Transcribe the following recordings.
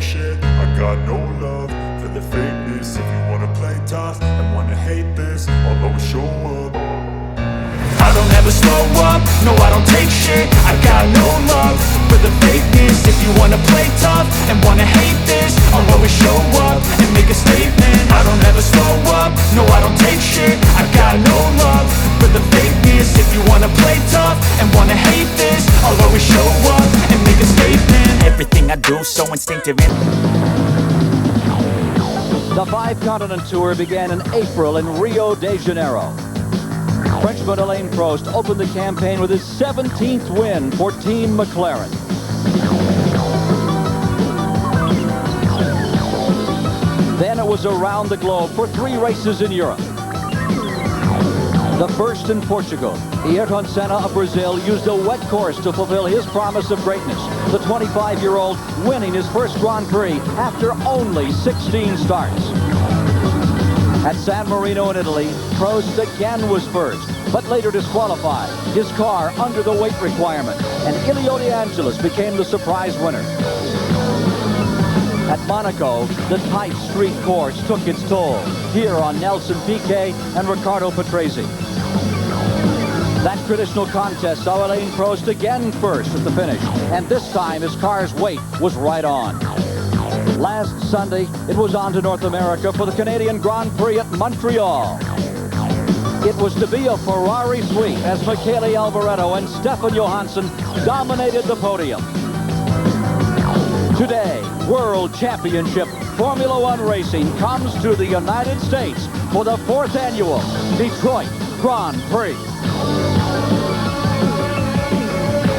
take shit, I got no love for the fakeness. If you wanna play tough and wanna hate this, I'll always show up. I don't ever slow up, no I don't take shit, I got no love for the fakeness. If you wanna play tough and wanna hate this, I'll always show up and make a statement. I don't ever slow up, no I don't take shit, I got no love for the fakeness. If you wanna play tough and wanna hate this, I'll always show up and make a statement. Everything I do so instinctive. The five-continent tour began in April in Rio de Janeiro. Frenchman Alain Prost opened the campaign with his 17th win for Team McLaren. Then it was around the globe for 3 races in Europe. The first in Portugal. Ayrton Senna of Brazil used a wet course to fulfill his promise of greatness. The 25-year-old winning his first Grand Prix after only 16 starts. At San Marino in Italy, Prost again was first, but later disqualified. His car under the weight requirement, and Ilio De Angelis became the surprise winner. At Monaco, the tight street course took its toll, here on Nelson Piquet and Riccardo Patrese. That traditional contest saw Alain Prost again first at the finish, and this time his car's weight was right on. Last Sunday, it was on to North America for the Canadian Grand Prix at Montreal. It was to be a Ferrari sweep as Michele Alboreto and Stefan Johansson dominated the podium. Today, World Championship Formula One racing comes to the United States for the 4th annual Detroit Grand Prix.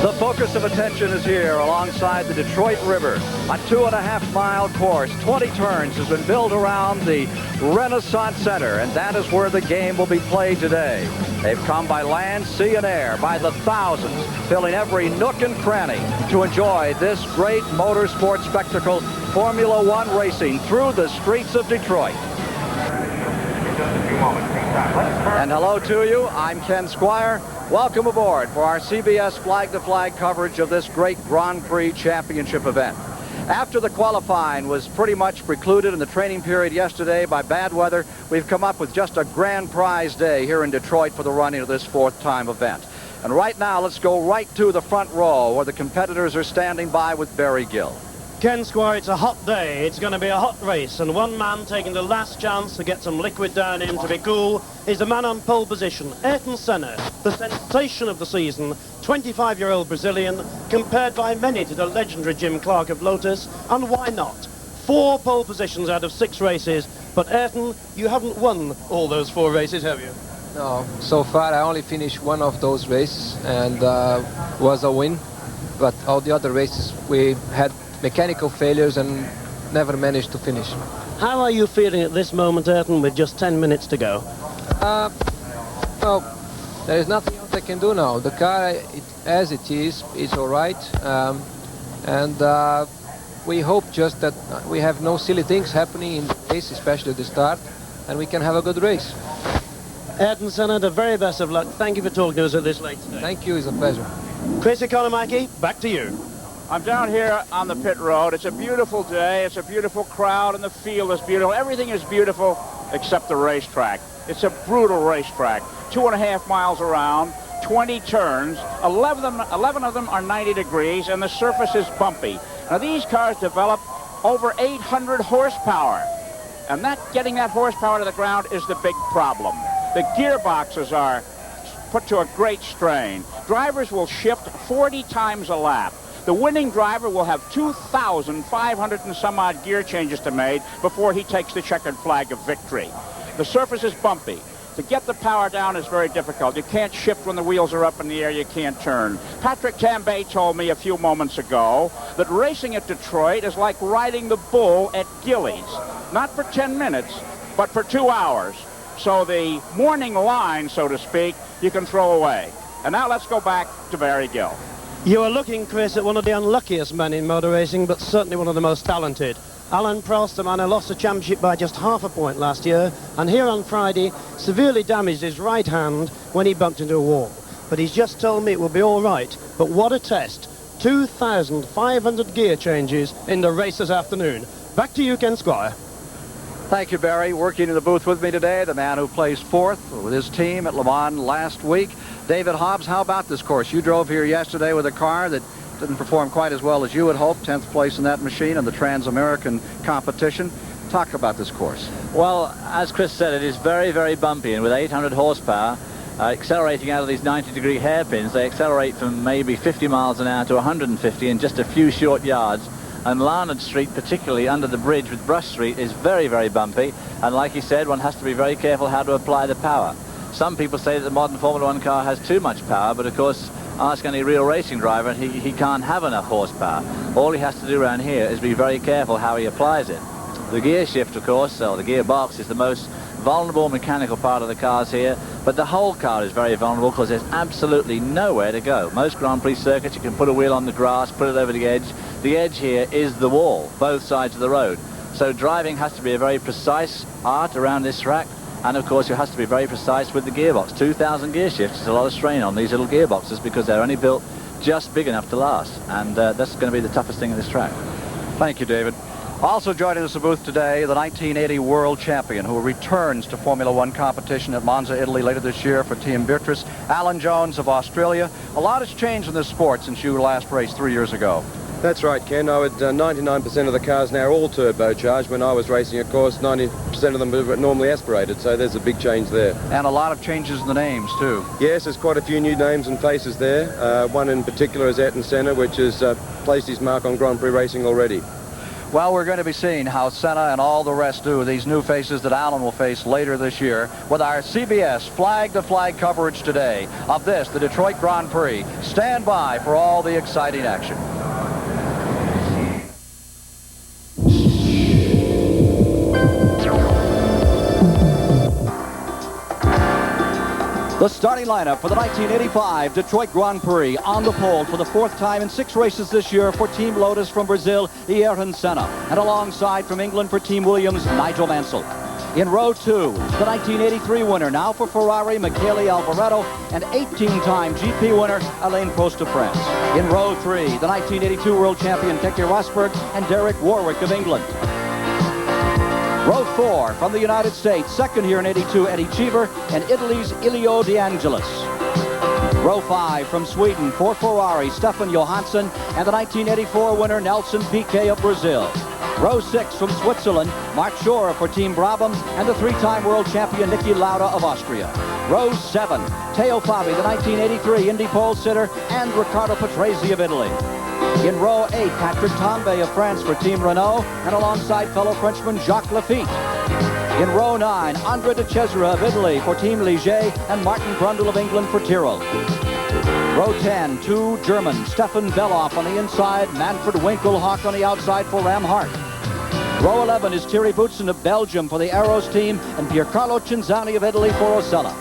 The focus of attention is here alongside the Detroit River. A 2.5-mile course, 20 turns, has been built around the Renaissance Center, and that is where the game will be played today. They've come by land, sea, and air, by the thousands, filling every nook and cranny to enjoy this great motorsport spectacle, Formula One racing through the streets of Detroit. And hello to you, I'm Ken Squire. Welcome aboard for our CBS flag-to-flag coverage of this great Grand Prix championship event. After the qualifying was pretty much precluded in the training period yesterday by bad weather, we've come up with just a grand prize day here in Detroit for the running of this 4th-time event. And right now, let's go right to the front row where the competitors are standing by with Barry Gill. Ken Squire, it's a hot day. It's going to be a hot race, and one man taking the last chance to get some liquid down him to be cool is the man on pole position, Ayrton Senna, the sensation of the season, 25-year-old Brazilian, compared by many to the legendary Jim Clark of Lotus, and why not? 4 pole positions out of 6 races, but Ayrton, you haven't won all those 4 races, have you? No, so far I only finished one of those races, and was a win, but all the other races we had mechanical failures and never managed to finish. How are you feeling at this moment, Ayrton, with just 10 minutes to go? Well, there is nothing else I can do now. The car, as it is, all right. And we hope just that we have no silly things happening in the race, especially at the start, and we can have a good race. Ayrton Senna, the very best of luck. Thank you for talking to us at this late today. Thank you, it's a pleasure. Chris Economaki, back to you. I'm down here on the pit road. It's a beautiful day. It's a beautiful crowd, and the field is beautiful. Everything is beautiful except the racetrack. It's a brutal racetrack. 2.5 miles around, 20 turns, 11 of them are 90 degrees, and the surface is bumpy. Now, these cars develop over 800 horsepower, and getting that horsepower to the ground is the big problem. The gearboxes are put to a great strain. Drivers will shift 40 times a lap. The winning driver will have 2,500 and some odd gear changes to make before he takes the checkered flag of victory. The surface is bumpy. To get the power down is very difficult. You can't shift when the wheels are up in the air. You can't turn. Patrick Tambay told me a few moments ago that racing at Detroit is like riding the bull at Gillies. Not for 10 minutes, but for 2 hours. So the morning line, so to speak, you can throw away. And now let's go back to Barry Gill. You are looking, Chris, at one of the unluckiest men in motor racing, but certainly one of the most talented. Alain Prost, a man who lost the championship by just half a point last year, and here on Friday, severely damaged his right hand when he bumped into a wall. But he's just told me it will be all right. But what a test. 2,500 gear changes in the race this afternoon. Back to you, Ken Squire. Thank you, Barry. Working in the booth with me today, the man who placed fourth with his team at Le Mans last week. David Hobbs, how about this course? You drove here yesterday with a car that didn't perform quite as well as you had hoped. 10th place in that machine in the Trans-American competition. Talk about this course. Well, as Chris said, it is very, very bumpy, and with 800 horsepower, accelerating out of these 90-degree hairpins, they accelerate from maybe 50 miles an hour to 150 in just a few short yards. And Larned Street, particularly under the bridge with Brush Street, is very, very bumpy. And like you said, one has to be very careful how to apply the power. Some people say that the modern Formula One car has too much power, but of course, ask any real racing driver, and he can't have enough horsepower. All he has to do around here is be very careful how he applies it. The gear shift, of course, or the gearbox, is the most vulnerable mechanical part of the cars here, but the whole car is very vulnerable because there's absolutely nowhere to go. Most Grand Prix circuits, you can put a wheel on the grass, put it over the edge. The edge here is the wall, both sides of the road. So driving has to be a very precise art around this track, and of course you have to be very precise with the gearbox. 2,000 gear shifts is a lot of strain on these little gearboxes because they're only built just big enough to last, and that's going to be the toughest thing in this track. Thank you, David. Also joining us in the booth today, the 1980 world champion who returns to Formula One competition at Monza, Italy later this year for Team Beatrice, Alan Jones of Australia. A lot has changed in this sport since you last raced 3 years ago. That's right, Ken. 99% of the cars now are all turbocharged. When I was racing, of course, 90% of them were normally aspirated, so there's a big change there. And a lot of changes in the names, too. Yes, there's quite a few new names and faces there. One in particular is Ayrton Senna, which has placed his mark on Grand Prix racing already. Well, we're going to be seeing how Senna and all the rest do, these new faces that Alan will face later this year, with our CBS flag-to-flag coverage today of this, the Detroit Grand Prix. Stand by for all the exciting action. The starting lineup for the 1985 Detroit Grand Prix on the pole for the fourth time in 6 races this year for Team Lotus from Brazil, Ayrton Senna, and alongside from England for Team Williams, Nigel Mansell. In row 2, the 1983 winner now for Ferrari, Michele Alboreto, and 18-time GP winner, Alain Prost of France. In row 3, the 1982 world champion, Keke Rosberg, and Derek Warwick of England. Row 4 from the United States, second here in 82, Eddie Cheever, and Italy's Ilio De Angelis. Row 5 from Sweden, for Ferrari, Stefan Johansson, and the 1984 winner, Nelson Piquet of Brazil. Row 6 from Switzerland, Mark Schorr for Team Brabham, and the 3-time world champion, Niki Lauda of Austria. Row 7, Teo Fabi, the 1983 Indy pole sitter, and Riccardo Patrese of Italy. In row 8, Patrick Tambay of France for Team Renault, and alongside fellow Frenchman Jacques Lafitte. In row 9, Andre de Cesare of Italy for Team Ligier, and Martin Brundle of England for Tyrrell. Row 10, 2 Germans, Stefan Beloff on the inside, Manfred Winkelhock on the outside for Ram Hart. Row 11 is Thierry Boutsen of Belgium for the Arrows team, and Piercarlo Cinzani of Italy for Osella.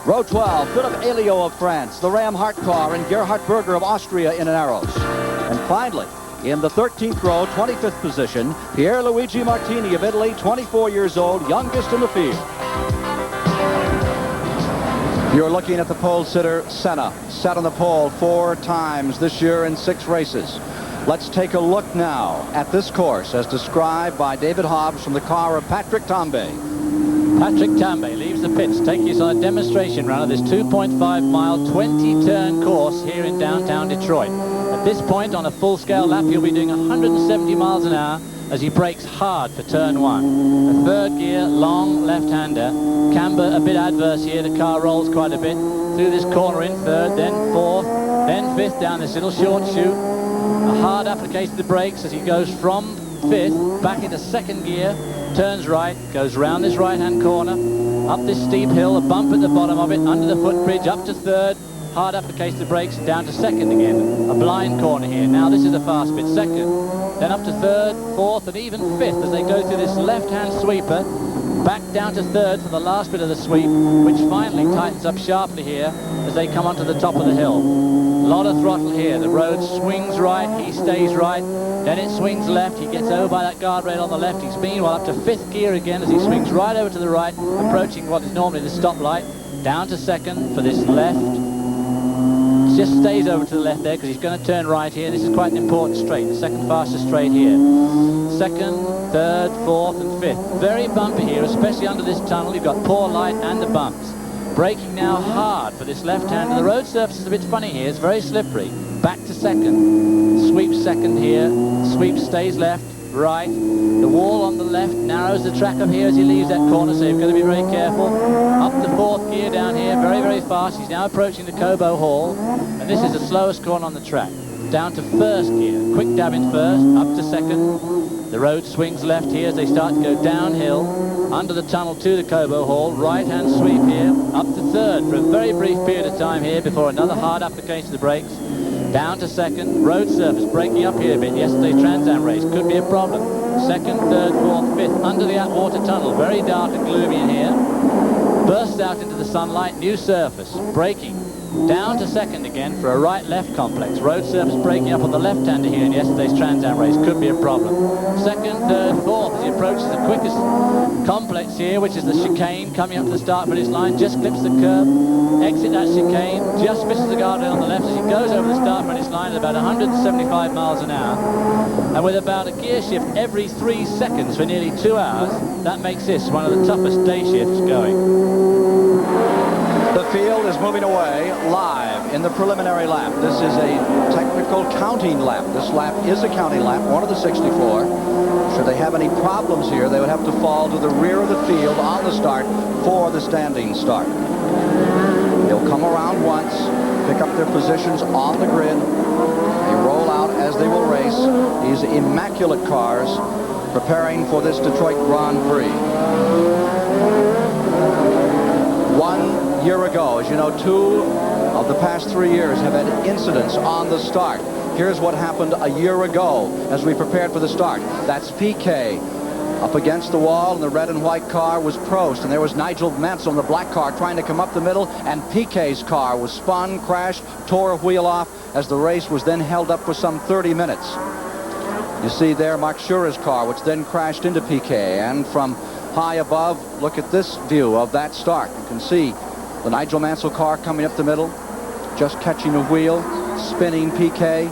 Row 12, Philippe Elio of France, the Ram Hart car, and Gerhard Berger of Austria in an Arrows. And finally, in the 13th row, 25th position, Pierluigi Martini of Italy, 24 years old, youngest in the field. You're looking at the pole sitter, Senna, sat on the pole 4 times this year in 6 races. Let's take a look now at this course as described by David Hobbs from the car of Patrick Tambay. Patrick Tambay leaves the pits, taking us on a demonstration run of this 2.5-mile, 20-turn course here in downtown Detroit. At this point, on a full-scale lap, he'll be doing 170 miles an hour as he brakes hard for turn 1. A third gear, long left-hander. Camber a bit adverse here. The car rolls quite a bit. Through this corner in third, then 4th, then 5th down this little short chute. A hard application to the brakes as he goes from 5th back into 2nd gear. Turns right, goes round this right-hand corner, up this steep hill, a bump at the bottom of it, under the footbridge, up to 3rd, hard application to the brakes, down to 2nd again. A blind corner here. Now this is a fast bit. 2nd, then up to 3rd, 4th, and even 5th as they go through this left-hand sweeper, back down to 3rd for the last bit of the sweep, which finally tightens up sharply here as they come onto the top of the hill. A lot of throttle here. The road swings right, he stays right, then it swings left, he gets over by that guardrail on the left. He's meanwhile up to 5th gear again as he swings right over to the right, approaching what is normally the stoplight, down to 2nd for this left just stays over to the left there because he's going to turn right here. This is quite an important straight, the second fastest straight here. Second, third, fourth and fifth. Very bumpy here, especially under this tunnel. You've got poor light and the bumps. Braking now hard for this left hand. And the road surface is a bit funny here. It's very slippery. Back to second. Sweep second here. Sweep stays left, right. The wall on the left narrows the track up here as he leaves that corner, so you've got to be very careful. Up the fourth gear down here, very, very fast. He's now approaching the Cobo Hall, and this is the slowest corner on the track. Down to first gear, quick dab in first, up to second. The road swings left here as they start to go downhill, under the tunnel to the Cobo Hall. Right-hand sweep here, up to third for a very brief period of time here before another hard application of the brakes. Down to second, road surface breaking up here a bit. Yesterday's Trans Am race could be a problem. Second, third, fourth, fifth, under the Atwater Tunnel. Very dark and gloomy in here. Bursts out into the sunlight, new surface, braking. Down to second again for a right-left complex. Road surface breaking up on the left-hander here in yesterday's Trans Am race could be a problem. Second, third, fourth as he approaches the quickest complex here, which is the chicane coming up to the start finish line. Just clips the curb, exit that chicane, just misses the guardrail on the left as he goes over the start finish line at about 175 miles an hour. And with about a gear shift every 3 seconds for nearly 2 hours, that makes this one of the toughest day shifts going. The field is moving away live in the preliminary lap. This is a technical counting lap. This lap is a counting lap, one of the 64. Should they have any problems here, they would have to fall to the rear of the field on the start for the standing start. They'll come around once, pick up their positions on the grid. They roll out as they will race. These immaculate cars preparing for this Detroit Grand Prix. 1 year ago, as you know, 2 of the past 3 years have had incidents on the start. Here's what happened a year ago as we prepared for the start. That's PIQUET up against the wall, and the red and white car was Prost, and there was Nigel Mansell in the black car trying to come up the middle, and Piquet's car was spun, crashed, tore a wheel off as the race was then held up for some 30 minutes. You see there Mark Schurer's car, which then crashed into Piquet, and from high above, look at this view of that start. You can see the Nigel Mansell car coming up the middle, just catching a wheel, spinning Piquet.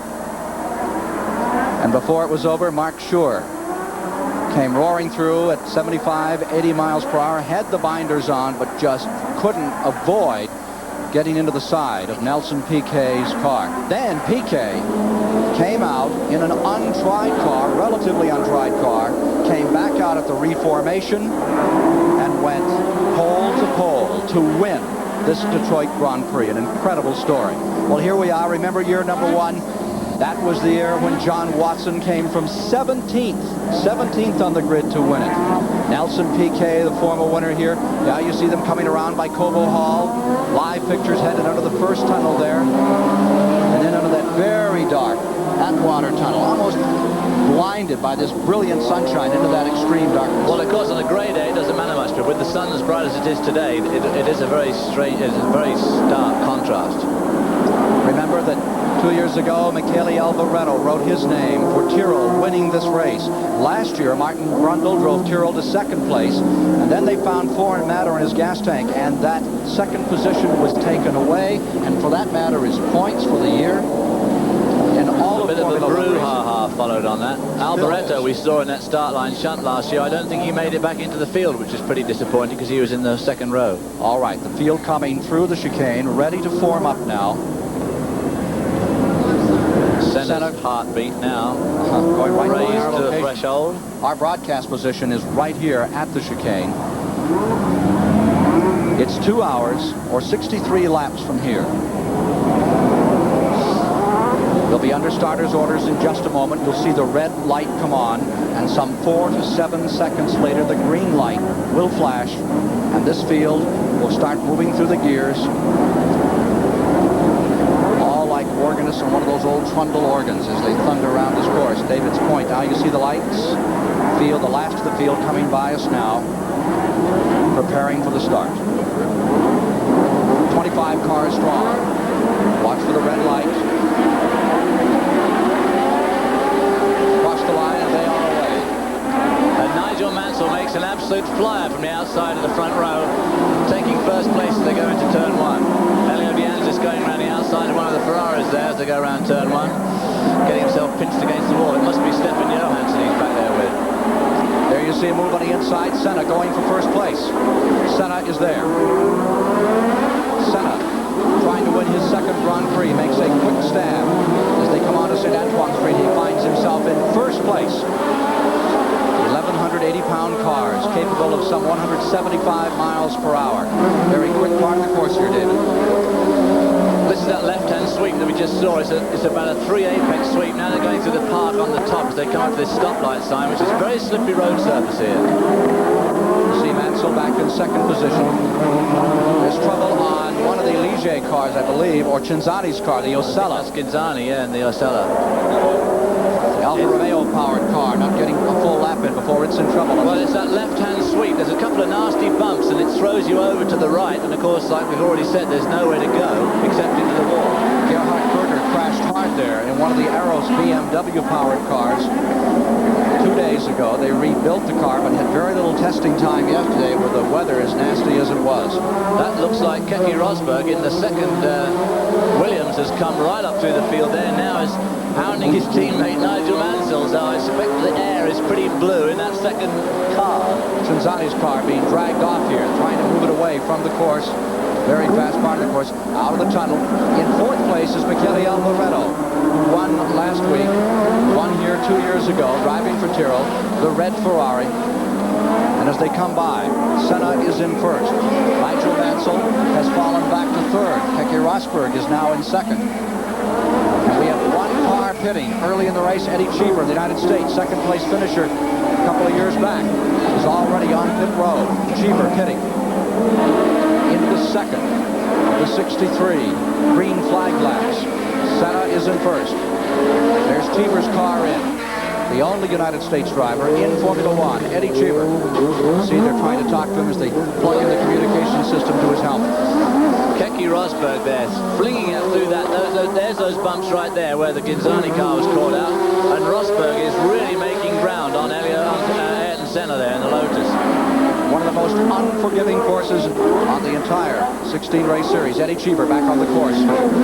And before it was over, Mark Schurer came roaring through at 75, 80 miles per hour, had the binders on, but just couldn't avoid getting into the side of Nelson Piquet's car. Then Piquet came out in an untried car, relatively untried car, came back out at the reformation and went pole to pole to win this Detroit Grand Prix. An incredible story. Well, here we are. Remember year number 1? That was the year when John Watson came from 17th on the grid to win it. Nelson Piquet, the former winner here. Now you see them coming around by Cobo Hall. Live pictures headed under the first tunnel there. And then under that very dark Atwater Tunnel, almost blinded by this brilliant sunshine into that extreme darkness. Well, of course, on a grey day, it doesn't matter much, but with the sun as bright as it is today, it is a very strange, it's a very stark contrast. Remember that 2 years ago, Michele Alvaretto wrote his name for Tyrrell winning this race. Last year, Martin Brundle drove Tyrrell to second place, and then they found foreign matter in his gas tank, and that second position was taken away, and for that matter, his points for the year. And all A bit of a brouhaha followed on that. Alvaretto we saw in that start line shunt last year. I don't think he made it back into the field, which is pretty disappointing because he was in the second row. All right, the field coming through the chicane, ready to form up now. Senna's heartbeat now going right raised to the location. threshold. Our broadcast position is right here at the chicane. It's 2 hours or 63 laps from here. They'll be under starter's orders in just a moment. You'll see the red light come on, and some 4 to 7 seconds later, the green light will flash, and this field will start moving through the gears, all like organists on one of those old trundle organs as they thunder around this course. David's Point. Now you see the lights. Field, the last of the field coming by us now, preparing for the start. 25 cars strong. Watch for the red light. The line, and they are away. And Nigel Mansell makes an absolute flyer from the outside of the front row, taking first place as they go into turn 1. Elio De Angelis going around the outside of one of the Ferrari is there as they go around turn 1. Getting himself pinched against the wall. It must be Stefan Johansson he's back there with. There you see a move on the inside. Senna going for first place. Senna is there. Senna trying to win his second Grand Prix, makes a quick stab. As they come on to St. Antoine Street, he finds himself in first place. 1,180-pound cars, capable of some 175 miles per hour. Very quick part of the course here, David. This is that left-hand sweep that we just saw. It's about a 3-apex sweep. Now they're going through the park on the top as they come up to this stoplight sign, which is very slippery road surface here. You see Mansell back in second position. There's trouble on one of the Ligier cars, I believe, or Cinzani's car, the Osella. That's Cinzani, yeah, and the Osella. The Alfa Romeo powered car, not getting a full lap in before it's in trouble. Well, it's that left-hand sweep. There's a couple of nasty bumps, and it throws you over to the right. And of course, like we've already said, there's nowhere to go except into the wall. Gerhard Berger crashed hard there in one of the Aros BMW powered cars 2 days ago. They rebuilt the car, but had very little testing time yesterday with the weather as nasty as it was. That looks like Keke Rosberg in the second. Williams has come right up through the field there. Now is hounding his teammate Nigel Mansell, so I suspect the air is pretty blue in that second car. Cinzani's car being dragged off here, trying to move it away from the course. Very fast part of the course, out of the tunnel. In fourth place is Michele Alboreto, who won last week, won here 2 years ago, driving for Tyrrell, the red Ferrari. And as they come by, Senna is in first. Nigel Mansell has fallen back to third. Keke Rosberg is now in second. And we have one car pitting early in the race. Eddie Cheever, the United States second place finisher a couple of years back, is already on pit road. Cheever pitting into the second of the 63 green flag laps. Senna is in first. There's Cheever's car in. The only United States driver in Formula One, Eddie Cheever. See, they're trying to talk to him as they plug in the communication system to his helmet. Keke Rosberg there, flinging it through that. There's those bumps right there where the Cinzani car was caught out. And Rosberg is really making ground on Ayrton Senna there in the Lotus. One of the most unforgiving courses on the entire 16-race series. Eddie Cheever back on the course.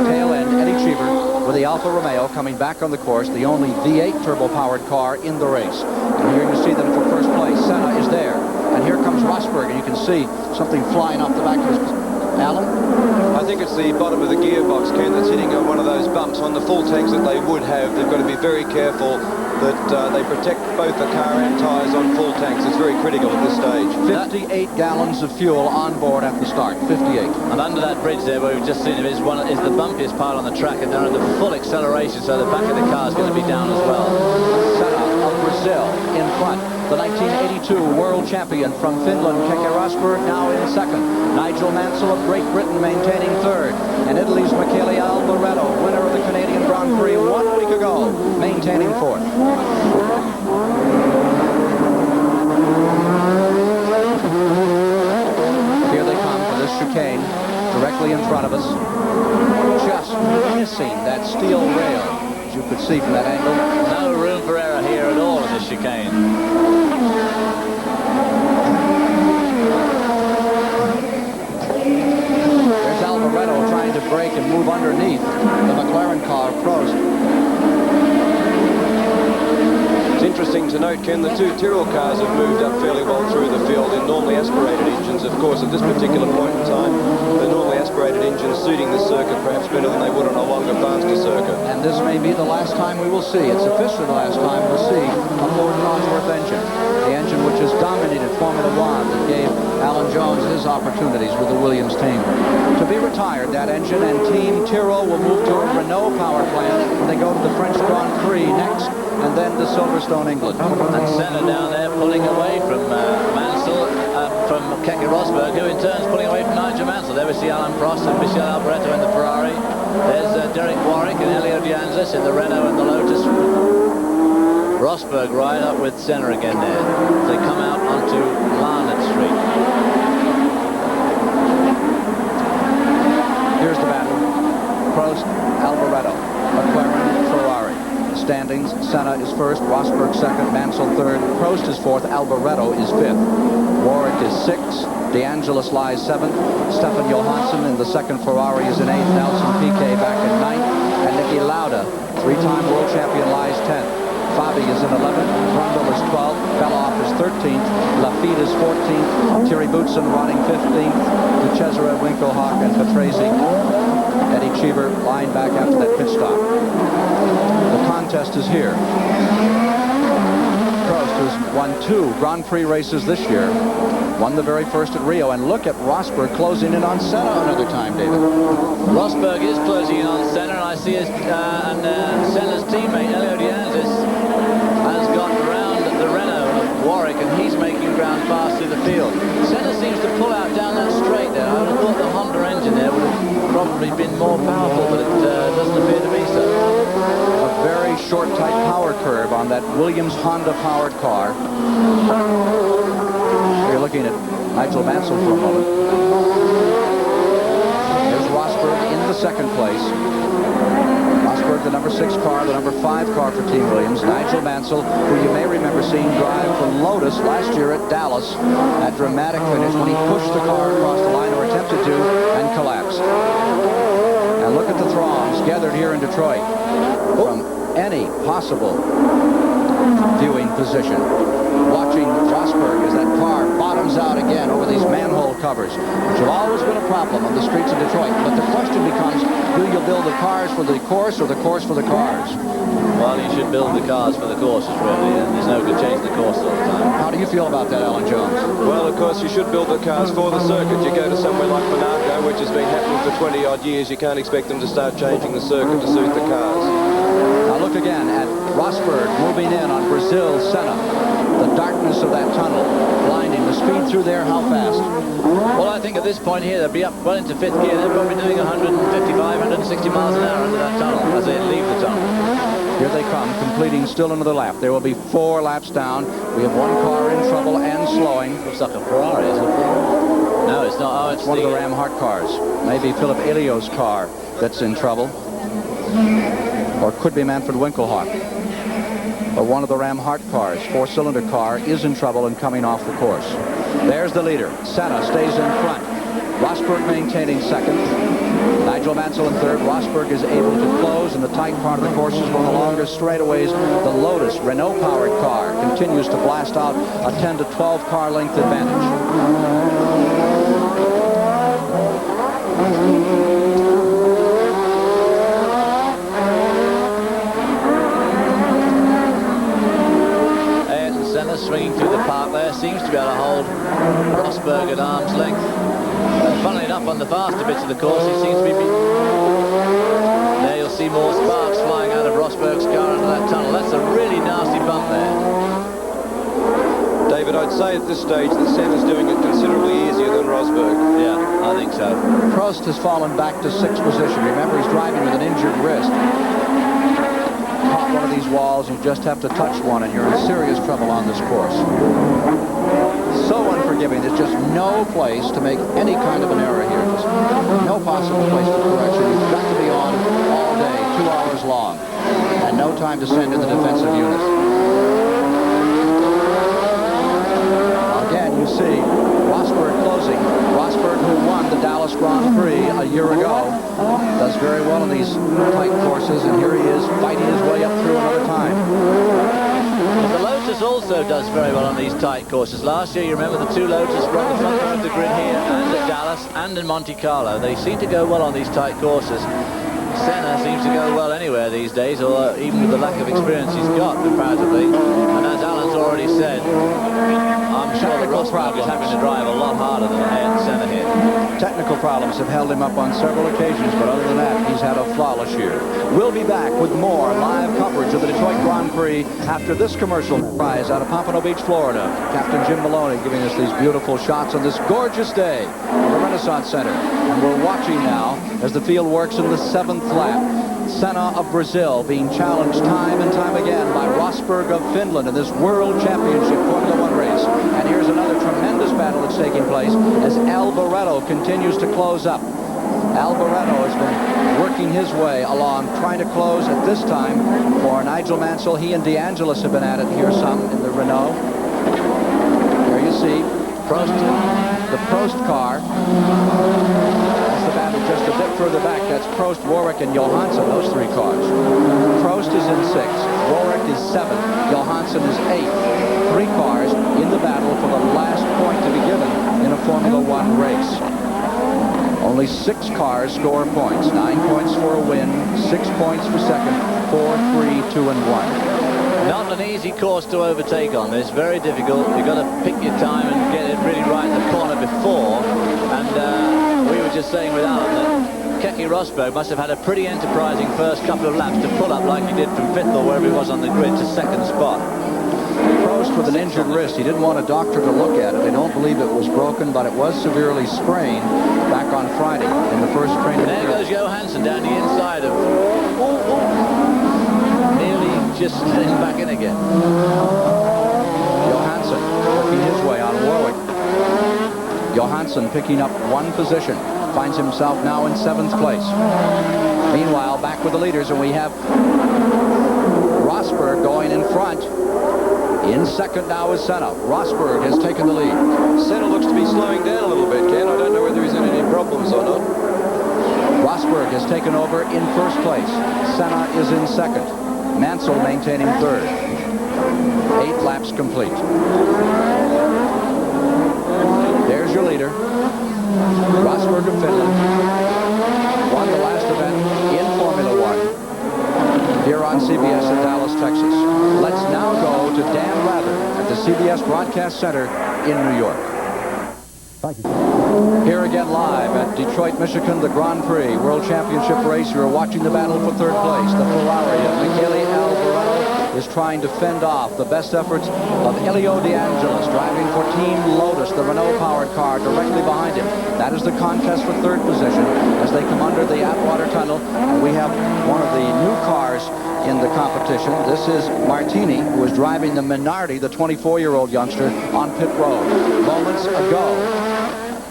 Tail end, Eddie Cheever with the Alfa Romeo coming back on the course, the only V8 turbo-powered car in the race. And here you see them for first place. Senna is there. And here comes Rosberg, and you can see something flying off the back of his... Alan? I think it's the bottom of the gearbox, Ken, that's hitting on one of those bumps. On the full tanks that they would have, they've got to be very careful that they protect both the car and tyres on full tanks. It's very critical at this stage. 58 gallons of fuel on board at the start. 58. And under that bridge there where we've just seen it is the bumpiest part on the track, and they're under full acceleration, so the back of the car is going to be down as well. Senna of Brazil in front. The 1982 world champion from Finland, Keke Rosberg, now in second. Nigel Mansell of Great Britain maintaining third. And Italy's Michele Alboreto, winner of the Canadian Grand Prix 1 week ago, maintaining fourth. Here they come for this chicane, directly in front of us. Just missing that steel rail, as you could see from that angle. No room for error here at all in this chicane. There's Alboreto trying to brake and move underneath the McLaren car of Prost. It's interesting to note, Ken, the two Tyrrell cars have moved up fairly well through the field in normally aspirated engines. Of course, at this particular point in time, the normally aspirated engines suiting the circuit perhaps better than they would on a longer, faster circuit. And this may be the last time we will see, it's officially the last time we'll see a Ford Cosworth engine. The engine which has dominated Formula One, that gave Alan Jones his opportunities with the Williams team. To be retired, that engine, and Team Tyrrell will move to a Renault power plant when they go to the French Grand Prix next, and then to Silverstone, England. And Senna down there pulling away from Mansell, from Keke Rosberg, who in turn is pulling away from Nigel Mansell. There we see Alan Prost and Michele Alboreto in the Ferrari. There's Derek Warwick and Elio Dianzis in the Renault and the Lotus. Rosberg right up with Senna again there. They come out onto Larned Street. Here's the battle. Prost, Alboreto, McLaren, Ferrari. Standings, Senna is first, Rosberg second, Mansell third, Prost is fourth, Alboreto is fifth. Warwick is sixth, De Angelis lies seventh, Stefan Johansson in the second Ferrari is in eighth, Nelson Piquet back in ninth, and Niki Lauda, three-time world champion, lies 10th. Fabi is in 11th, Brundle is 12th, Beloff is 13th, Lafitte is 14th, Thierry Boutsen running 15th, De Cesare, Winkelhock, and Patrese. Eddie Cheever lying back after that pit stop. The contest is here. Prost, who's won 2 Grand Prix races this year, won the very first at Rio, and look at Rosberg closing in on Senna another time, David. Rosberg is closing in on Senna, and I see his Senna's teammate Elio De Angelis has got around the Renault of Warwick, and he's making ground fast through the field. Senna seems to pull out down that straight there. I would have thought the Honda engine there would have probably been more powerful, but it doesn't appear to be so. A very short, tight power curve on that Williams Honda-powered car. You're looking at Nigel Mansell for a moment. There's Rosberg in the second place. Rosberg, the number 6 car, the number 5 car for Team Williams. Nigel Mansell, who you may remember seeing drive for Lotus last year at Dallas. That dramatic finish when he pushed the car across the line, or attempted to, and collapsed. And look at the throngs gathered here in Detroit from any possible viewing position, watching Rosberg as that car bottoms out again over these manhole covers, which have always been a problem on the streets of Detroit. But the question becomes, do you build the cars for the course or the course for the cars? Well, you should build the cars for the courses, really, and there's no good changing the course all the time. How do you feel about that, Alan Jones? Well, of course, you should build the cars for the circuit. You go to somewhere like Monaco, which has been happening for 20-odd years, you can't expect them to start changing the circuit to suit the cars. Now look again at Rosberg moving in on Brazil, Senna. The darkness of that tunnel, blinding. The speed through there, how fast? Well, I think at this point here, they'll be up well into 5th gear. They're probably doing 155, 160 miles an hour under that tunnel as they leave the tunnel. Here they come, completing still another lap. There will be 4 laps down. We have 1 car in trouble and slowing. Looks like a Ferrari, isn't it? No, it's not. Oh, it's one of the Ram Hart cars. Maybe Philip Elio's car that's in trouble. Or it could be Manfred Winkelhock. Or one of the Ram Hart cars, 4-cylinder car, is in trouble and coming off the course. There's the leader. Senna stays in front. Rosberg maintaining second. Nigel Mansell in third. Rosberg is able to close in the tight part of the courses. One of the longer straightaways. The Lotus Renault-powered car continues to blast out a 10 to 12 car length advantage. Swinging through the park there, seems to be able to hold Rosberg at arm's length. And funnily enough, on the faster bits of the course, he seems to be... There you'll see more sparks flying out of Rosberg's car into that tunnel. That's a really nasty bump there. David, I'd say at this stage that Senna's doing it considerably easier than Rosberg. Yeah, I think so. Prost has fallen back to 6th position. Remember, he's driving with an injured wrist. One of these walls, you just have to touch one and you're in serious trouble on this course. So unforgiving. There's just no place to make any kind of an error here. Just no possible place for correction. You've got to be on all day, 2 hours long, and no time to send in the defensive units. Again, you see Rosberg closing. Rosberg, who won the Dallas Grand Prix a year ago, does very well in these tight courses, and here he is fighting his way up through another time. Well, the Lotus also does very well on these tight courses. Last year, you remember the 2 Lotus were on the front row of the grid here, and at Dallas, and in Monte Carlo. They seem to go well on these tight courses. Senna seems to go well anywhere these days, or even with the lack of experience he's got, comparatively. And as Alan's already said, I'm sure that Rosberg is having to drive a lot harder than Ayrton Senna here. Technical problems have held him up on several occasions, but other than that, he's had a flawless year. We'll be back with more live coverage of the Detroit Grand Prix after this commercial. Prize out of Pompano Beach, Florida. Captain Jim Maloney giving us these beautiful shots on this gorgeous day at the Renaissance Center. And we're watching now as the field works in the 7th lap. Senna of Brazil being challenged time and time again by Rosberg of Finland in this World Championship Formula 1 race. And here's another tremendous battle that's taking place as Alboreto continues to close up. Alboreto has been working his way along, trying to close at this time for Nigel Mansell. He and De Angelis have been at it here some in the Renault. There you see Prost, the Prost car. That's the the battle just a bit further back. That's Prost, Warwick, and Johansson, those three cars. Prost is in 6th, Warwick is 7th, Johansson is 8th. 3 cars in the battle for the last point to be given in a Formula One race. Only 6 cars score points. 9 points for a win, 6 points for second, 4, 3, 2, and 1. Not an easy course to overtake on this. Very difficult. You've got to pick your time and get it really right in the corner before. And we were just saying with Alan that Keke Rosberg must have had a pretty enterprising first couple of laps to pull up like he did from 5th or wherever he was on the grid to 2nd spot. Prost with an injured wrist. He didn't want a doctor to look at it. They don't believe it was broken, but it was severely sprained back on Friday in the first training. There goes Johansson down the inside of... Nearly just heading back in again. Johansson working his way on Warwick. Johansson picking up 1 position. Finds himself now in 7th place. Meanwhile, back with the leaders, and we have Rosberg going in front. In second now is Senna. Rosberg has taken the lead. Senna looks to be slowing down a little bit, Ken. I don't know whether he's in any problems or not. Rosberg has taken over in first place. Senna is in second. Mansell maintaining third. 8 laps complete. There's your leader. Rosberg of Finland. Won the last event in Formula One here on CBS in Dallas, Texas. Let's now go to Dan Rather at the CBS Broadcast Center in New York. Here again live at Detroit, Michigan, the Grand Prix World Championship race. You're watching the battle for third place. The Ferrari of Michele Alvarado is trying to fend off the best efforts of Elio De Angelis, driving for Team Lotus, the Renault-powered car, directly behind him. That is the contest for third position as they come under the Atwater Tunnel. And we have one of the new cars in the competition. This is Martini, who is driving the Minardi, the 24-year-old youngster, on pit road. Moments ago,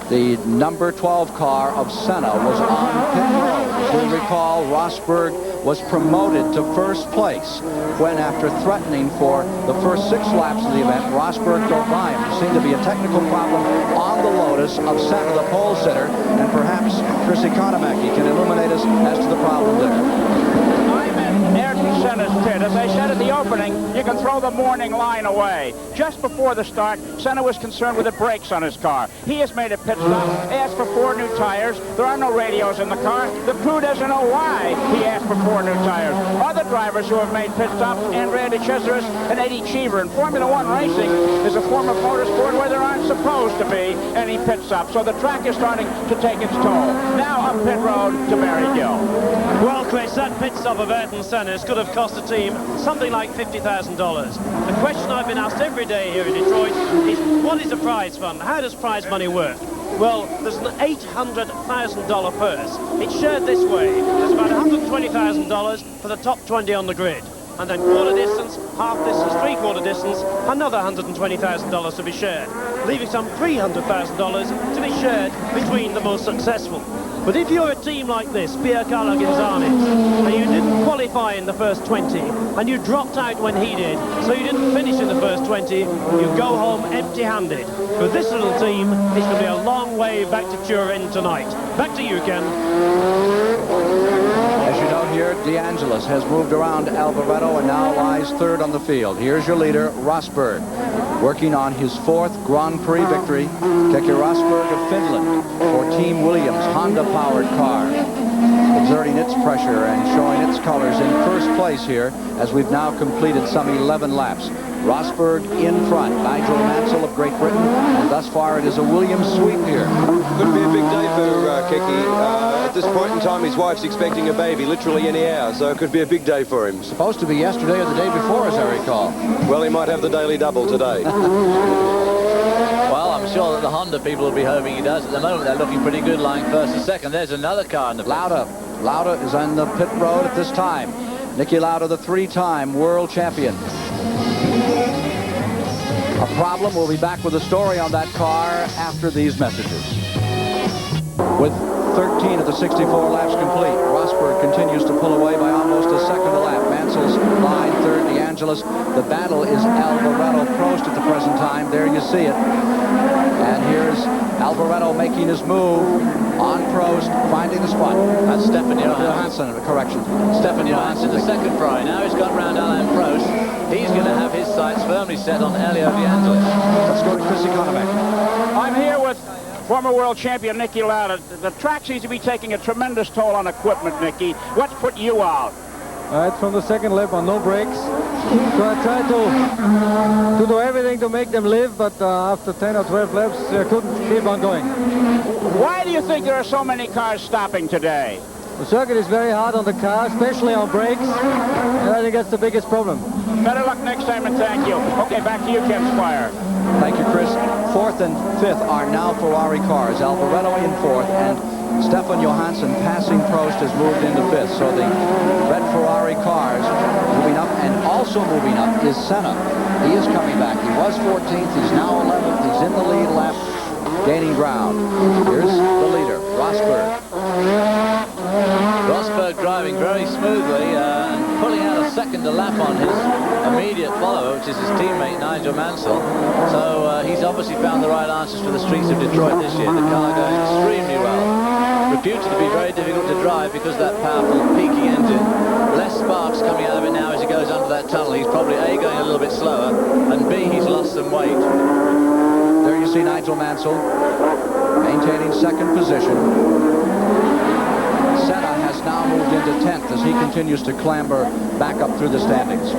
the number 12 car of Senna was on pit road. As you'll recall, Rosberg was promoted to first place when, after threatening for the first 6 laps of the event, Rosberg drove by him. There seemed to be a technical problem on the Lotus of Senna, the pole sitter, and perhaps Chris Economaki can illuminate us as to the problem there. I'm in Ayrton Senna's pit. As I said at the opening, you can throw the morning line away. Just before the start, Senna was concerned with the brakes on his car. He has made a pit stop, asked for 4 new tires. There are no radios in the car. The crew doesn't know why he asked for 4 new tires. Other drivers who have made pit stops, Andrea De Cesaris and Eddie Cheever. And Formula One racing is a form of motorsport where there aren't supposed to be any pit stops. So the track is starting to take its toll. Now up pit road to Barry Gill. Well, Chris, that pit stop of Ayrton Senna's could have cost the team something like $50,000. The question I've been asked every day here in Detroit is, what is a prize fund? How does prize money work? Well, there's an $800,000 purse. It's shared this way. There's about $120,000 for the top 20 on the grid. And then quarter distance, half distance, three-quarter distance, another $120,000 to be shared, leaving some $300,000 to be shared between the most successful. But if you're a team like this, Pierre Carlo Gonzalez, and you didn't qualify in the first 20, and you dropped out when he did, so you didn't finish in the first 20, you go home empty-handed. For this little team, it's going to be a long way back to Turin tonight. Back to you, Ken. As you know here, De Angelis has moved around Alvarado and now lies third on the field. Here's your leader, Rosberg, working on his 4th Grand Prix victory. Keke Rosberg of Finland for Team Williams, Honda-powered car, exerting its pressure and showing its colors in first place here as we've now completed some 11 laps. Rosberg in front, Nigel Mansell of Great Britain, and thus far it is a Williams sweep here. Could be a big day for Keke. At this point in time, his wife's expecting a baby literally any hour, so it could be a big day for him. Supposed to be yesterday or the day before, as I recall. Well, he might have the daily double today. Well, I'm sure that the Honda people will be hoping he does. At the moment, they're looking pretty good, lying first and second. There's another car in the pit. Lauda is on the pit road at this time. Niki Lauda, the 3-time world champion. A problem. We'll be back with a story on that car after these messages. With 13 of the 64 laps complete, Rosberg continues to pull away by almost a second a lap. Mansell's line third, De Angelis Angeles. The battle is Alvaretto-Prost at the present time. There you see it. And here's Alvaretto making his move on Prost, finding the spot. That's Stefan Johansson. Correction. Stefan Johansson, the second Ferrari. Now he's got round Alain Prost. He's going to have his sights firmly set on Elio De Angelis. Let's go to Chris Economou. I'm here with former world champion Nicky Lauda. The track seems to be taking a tremendous toll on equipment, Nicky. What's put you out? It's from the second lap on no brakes. So I tried to do everything to make them live, but after 10 or 12 laps, I couldn't keep on going. Why do you think there are so many cars stopping today? The circuit is very hard on the car, especially on brakes, and I think that's the biggest problem. Better luck next time, and thank you. Okay, back to you, Ken Squire. Thank you, Chris. Fourth and fifth are now Ferrari cars. Alvaretto in fourth, and Stefan Johansson passing Prost has moved into fifth. So the red Ferrari cars moving up, and also moving up is Senna. He is coming back. He was 14th. He's now 11th. He's in the lead lap, gaining ground. Here's the leader, Rosberg. Rosberg driving very smoothly and pulling out a second a lap on his immediate follower, which is his teammate Nigel Mansell. So he's obviously found the right answers for the streets of Detroit this year. The car going extremely well. Reputed to be very difficult to drive because of that powerful peaking engine. Less sparks coming out of it now as he goes under that tunnel. He's probably A, going a little bit slower, and B, he's lost some weight. There you see Nigel Mansell maintaining second position. Senna has now moved into 10th as he continues to clamber back up through the standings.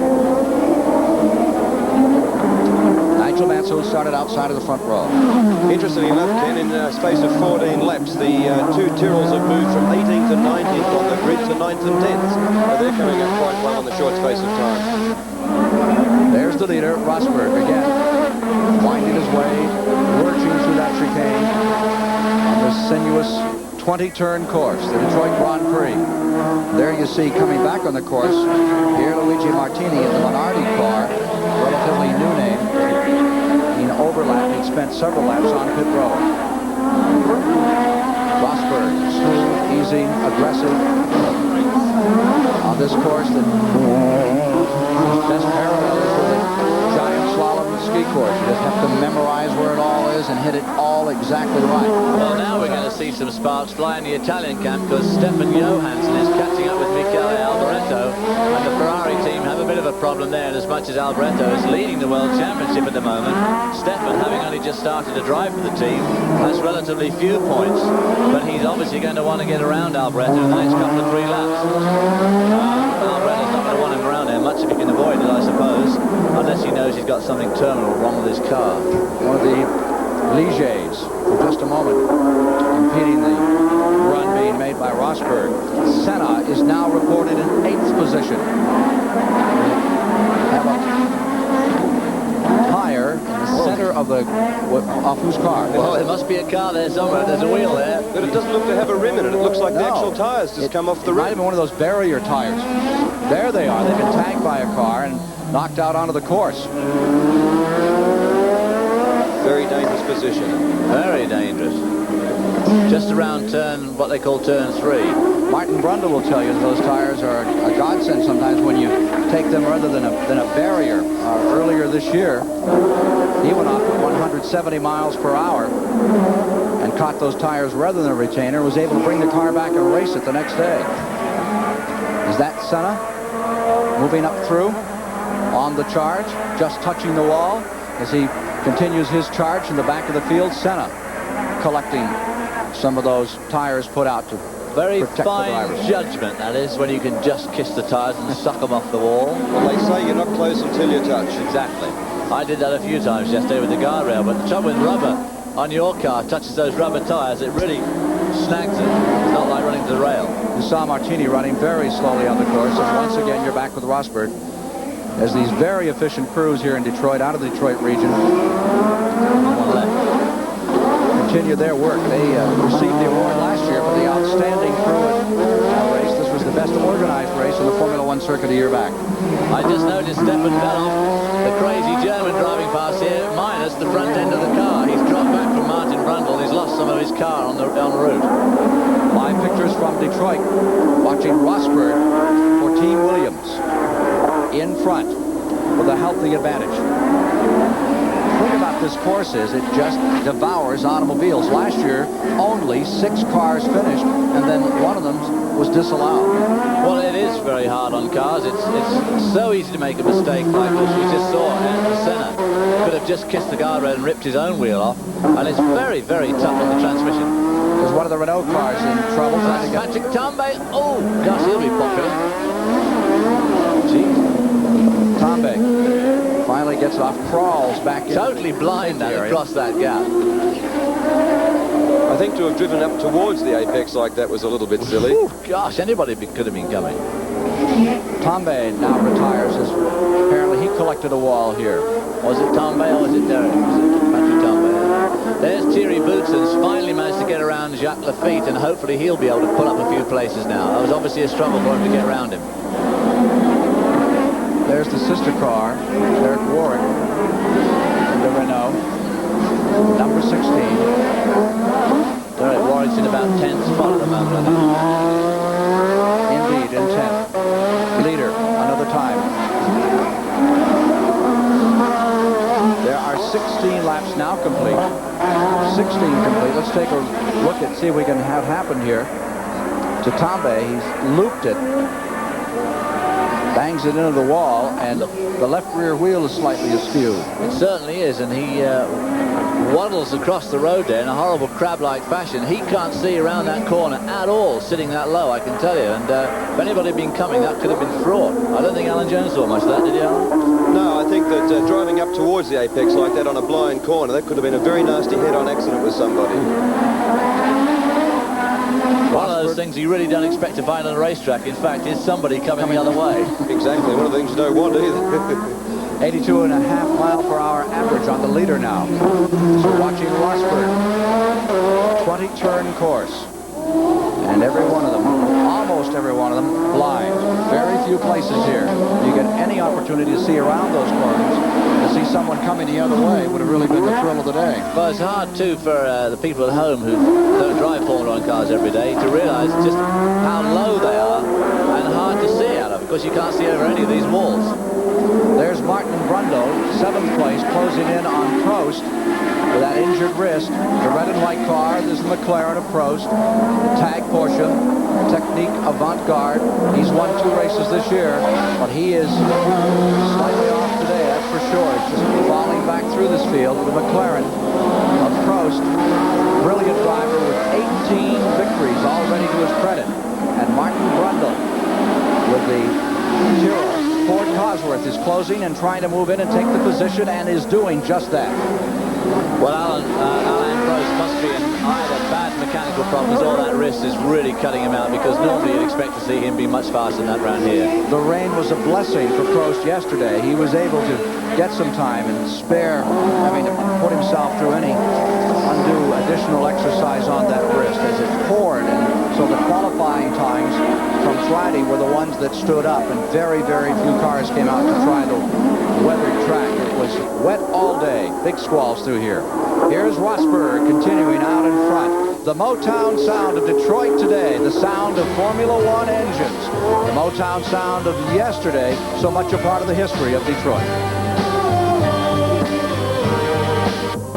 Nigel Mansell started outside of the front row. Interestingly enough, Ken, in a space of 14 laps, the two Tyrrells have moved from 18th and 19th on the grid to 9th and 10th. So they're coming up quite well in the short space of time. There's the leader, Rosberg, again, winding his way, lurching through that chicane on this sinuous 20-turn course, the Detroit Grand Prix. There you see, coming back on the course, here Luigi Martini in the Minardi car, relatively new name. In overlap, he'd spent several laps on pit road. Rosberg, smooth, easy, aggressive. On this course, the best parallel is to the giant slalom ski course. You just have to memorize where it all is and hit it all exactly right. Well, now we're going to see some sparks fly in the Italian camp because Stefan Johansson is catching up with Michele Alboreto, and the Ferrari team have a bit of a problem there. And as much as Alboreto is leading the World Championship at the moment, Stefan, having only just started to drive for the team, has relatively few points, but he's obviously going to want to get around Alboreto in the next couple of 3 laps. Alboreto's not going to want him around here much if he can avoid it, I suppose, unless he knows he's got something terminal wrong with his car. One of the Ligiers, for just a moment, impeding the run being made by Rosberg. Senna is now reported in 8th position. Have a tire in the center of the off whose car? Well, there must be a car there somewhere. There's a wheel there. But it doesn't look to have a rim in it. It looks like the actual tires just come off the It might rim. have been one of those barrier tires. There they are. They've been tagged by a car and knocked out onto the course. Very dangerous position. Very dangerous. Just around turn, what they call turn 3. Martin Brundle will tell you that those tires are a godsend sometimes when you take them rather than a barrier. Earlier this year, he went off at 170 miles per hour and caught those tires rather than a retainer, was able to bring the car back and race it the next day. Is that Senna moving up through on the charge, just touching the wall as he continues his charge in the back of the field? Senna collecting some of those tires put out to Very protect the fine drivers. judgment, that is, when you can just kiss the tires and suck them off the wall. Well, they say you're not close until you touch. Exactly. I did that a few times yesterday with the guardrail, but the trouble with rubber on your car touches those rubber tires, it really snags it. It's not like running to the rail. You saw Martini running very slowly on the course, and once again you're back with Rosberg as these very efficient crews here in Detroit, out of the Detroit region, One left. continue their work. They received the award last year for the outstanding crew at race. This was the best organized race in the Formula One circuit a year back. I just noticed Stefan fell off the crazy German driving past here, minus the front end of the car. He's dropped back from Martin Brundle. He's lost some of his car on route. Live pictures from Detroit, watching Rosberg for Team Williams in front. with a healthy advantage. The thing about this course is it just devours automobiles. Last year, only 6 cars finished, and then one of them was disallowed. Well, it is very hard on cars. It's so easy to make a mistake like this. We just saw Ayrton Senna could have just kissed the guardrail and ripped his own wheel off, and it's very, very tough on the transmission. There's one of the Renault cars in trouble. Patrick Tambay. Oh, gosh, he'll be popular. Gee. Tambay finally gets off, crawls back in. Totally blind now across that gap. I think to have driven up towards the apex like that was a little bit silly. Ooh, gosh, anybody could have been coming. Tambay now retires as apparently he collected a wall here. Was it Tambay or was it Derek? Was it Patrick Tambay? There's Thierry Bootsens, finally managed to get around Jacques Lafitte, and hopefully he'll be able to pull up a few places now. That was obviously a struggle for him to get around him. There's the sister car, Derek Warwick, the Renault, number 16. Derek Warwick's in about 10th spot at the moment, I think. Indeed, in 10th. Leader, another time. There are 16 laps now complete. 16 complete. Let's take a look and see if we can have happen here. To Tambay, he's looped it. Bangs it into the wall, and the left rear wheel is slightly askew. It certainly is, and he waddles across the road there in a horrible crab-like fashion. He can't see around that corner at all, sitting that low, I can tell you. And if anybody had been coming, that could have been fraught. I don't think Alan Jones saw much of that, did he, Alan? No, I think that driving up towards the apex like that on a blind corner, that could have been a very nasty head-on accident with somebody. One of those things you really don't expect to find on a racetrack. In fact, is somebody coming the other way. Exactly, one of the things you don't want either. 82.5 mile per hour average on the leader now. So watching Rosberg, 20-turn course. And every one of them, almost every one of them, blind. Very few places here. You get any opportunity to see around those corners. To see someone coming the other way would have really been the thrill of the day. Well, it's hard, too, for the people at home who don't drive Formula 1 cars every day to realise just how low they are and hard to see out of, because you can't see over any of these walls. There's Martin Brundle, 7th place, closing in on Prost with that injured wrist. The red and white car, there's the McLaren of Prost, the Tag Porsche, Technique Avant-Garde. He's won 2 races this year, but he is slightly off today, that's for sure. It's just falling back through this field. The McLaren of Prost, brilliant driver with 18 victories already to his credit. And Martin Brundle with the Tyrrell. Ford Cosworth is closing and trying to move in and take the position, and is doing just that. Well, Alain Prost must be in either bad mechanical problems or that wrist is really cutting him out, because normally you'd expect to see him be much faster than that round here. The rain was a blessing for Prost yesterday. He was able to get some time and spare having to put himself through any undue additional exercise on that wrist as it poured. And so the qualifying times from Friday were the ones that stood up, and very, very few cars came out to try the weathered track. It was wet all day. Big squalls through here. Here's Rosberg continuing out in front. The Motown sound of Detroit today, the sound of Formula One engines. The Motown sound of yesterday, so much a part of the history of Detroit.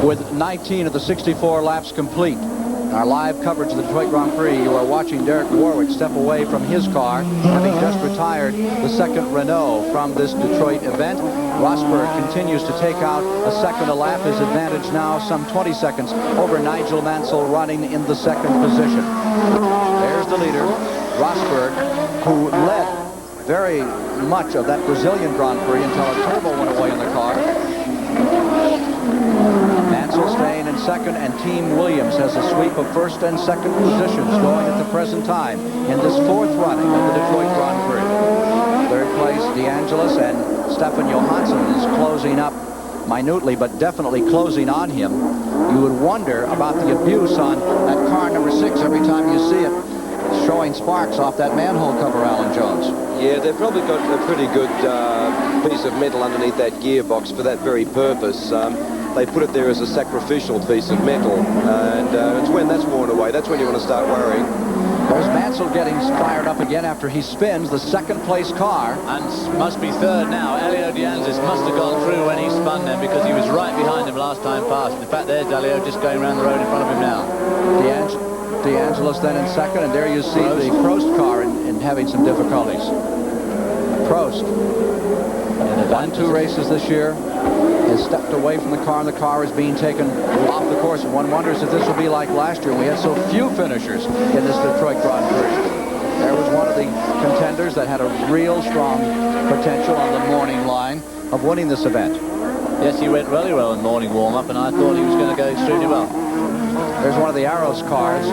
With 19 of the 64 laps complete, our live coverage of the Detroit Grand Prix, you are watching Derek Warwick step away from his car, having just retired the second Renault from this Detroit event. Rosberg continues to take out a second a lap. His advantage now some 20 seconds over Nigel Mansell, running in the second position. There's the leader, Rosberg, who led very much of that Brazilian Grand Prix until a turbo went away in the car. Mansell staying in second, and Team Williams has a sweep of first and second positions going at the present time in this 4th running of the Detroit Grand Prix. 3rd place, DeAngelis, and Stefan Johansson is closing up minutely, but definitely closing on him. You would wonder about the abuse on that car number 6 every time you see it showing sparks off that manhole cover, Alan Jones. Yeah, they've probably got a pretty good piece of metal underneath that gearbox for that very purpose. They put it there as a sacrificial piece of metal, and it's when that's worn away, that's when you want to start worrying. There's Mansell getting fired up again after he spins the 2nd place car. And must be 3rd now. Elio Dianz is must have gone through when he spun then, because he was right behind him last time past. In fact, there's Dalio just going around the road in front of him now. DeAngelis then in second, and there you see the Prost car in having some difficulties. Prost, in won 2 races this year, has stepped away from the car, and the car is being taken off the course. And one wonders if this will be like last year. We had so few finishers in this Detroit Grand Prix. There was one of the contenders that had a real strong potential on the morning line of winning this event. Yes, he went really well in morning warm-up, and I thought he was going to go extremely well. There's one of the Arrows cars,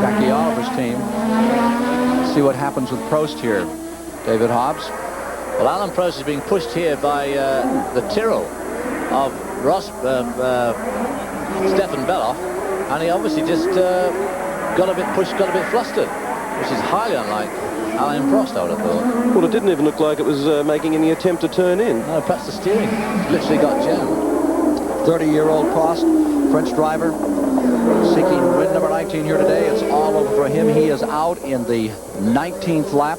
Jackie Oliver's team. See what happens with Prost here. David Hobbs. Well, Alan Prost is being pushed here by the Tyrrell of Stefan Beloff, and he obviously just got a bit pushed, got a bit flustered, which is highly unlike Alain Prost, I would have thought. Well, it didn't even look like it was making any attempt to turn in. No, perhaps the steering literally got jammed. 30-year-old Prost, French driver, seeking win number 19 here today. It's all over for him. He is out in the 19th lap.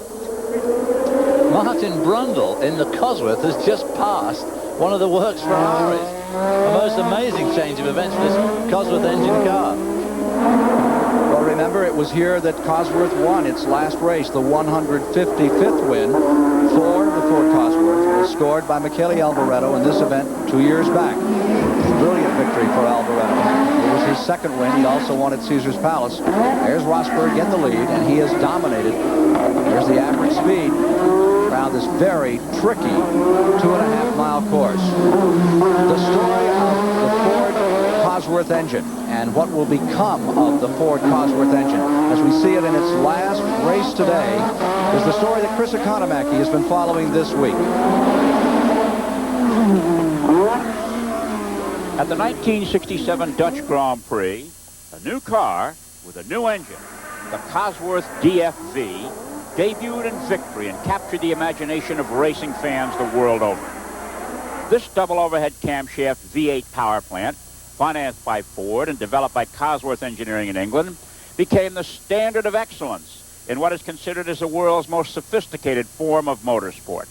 Martin Brundle in the Cosworth has just passed one of the works Ferraris. A most amazing change of events for this Cosworth engine car. Well, remember, it was here that Cosworth won its last race. The 155th win for the Ford Cosworth was scored by Michele Alboreto in this event 2 years back. Brilliant victory for Alboreto. It was his second win. He also won at Caesar's Palace. There's Rosberg in the lead, and he has dominated. There's the average speed around this very tricky 2.5-mile course. The story of the Ford Cosworth engine and what will become of the Ford Cosworth engine as we see it in its last race today is the story that Chris Economaki has been following this week. At the 1967 Dutch Grand Prix, a new car with a new engine, the Cosworth DFV, debuted in victory and captured the imagination of racing fans the world over. This double overhead camshaft V8 power plant, financed by Ford and developed by Cosworth Engineering in England, became the standard of excellence in what is considered as the world's most sophisticated form of motorsport.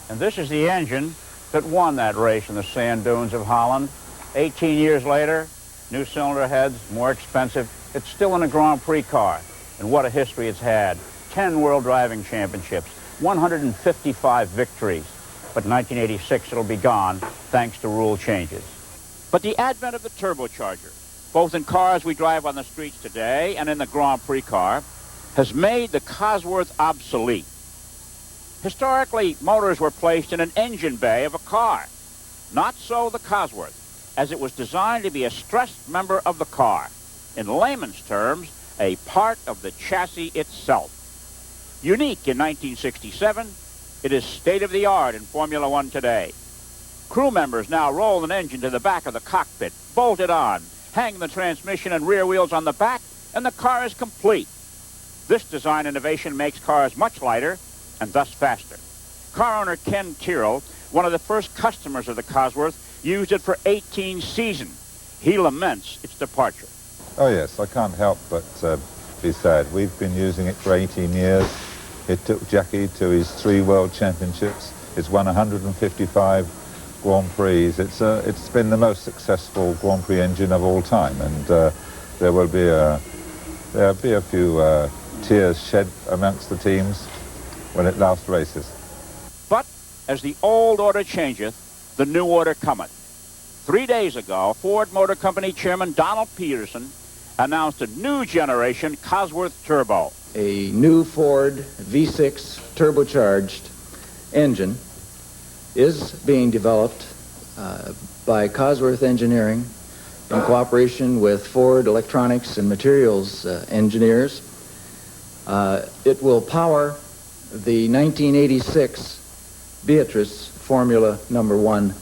And this is the engine that won that race in the sand dunes of Holland. 18 years later, new cylinder heads, more expensive. It's still in a Grand Prix car, and what a history it's had. 10 World Driving Championships, 155 victories. But in 1986, it'll be gone, thanks to rule changes. But the advent of the turbocharger, both in cars we drive on the streets today and in the Grand Prix car, has made the Cosworth obsolete. Historically, motors were placed in an engine bay of a car. Not so the Cosworth, as it was designed to be a stressed member of the car. In layman's terms, a part of the chassis itself. Unique in 1967, it is state-of-the-art in Formula One today. Crew members now roll an engine to the back of the cockpit, bolt it on, hang the transmission and rear wheels on the back, and the car is complete. This design innovation makes cars much lighter and thus faster. Car owner Ken Tyrrell, one of the first customers of the Cosworth, used it for 18 seasons. He laments its departure. Oh yes, I can't help but be sad. We've been using it for 18 years. It took Jackie to his 3 World Championships. It's won 155 Grand Prix. It's been the most successful Grand Prix engine of all time, and there'll be a few tears shed amongst the teams when it last races. But as the old order changeth, the new order cometh. 3 days ago, Ford Motor Company Chairman Donald Peterson announced a new generation Cosworth Turbo. A new Ford V6 turbocharged engine is being developed by Cosworth Engineering in cooperation with Ford Electronics and Materials engineers. It will power the 1986 Beatrice Formula Number 1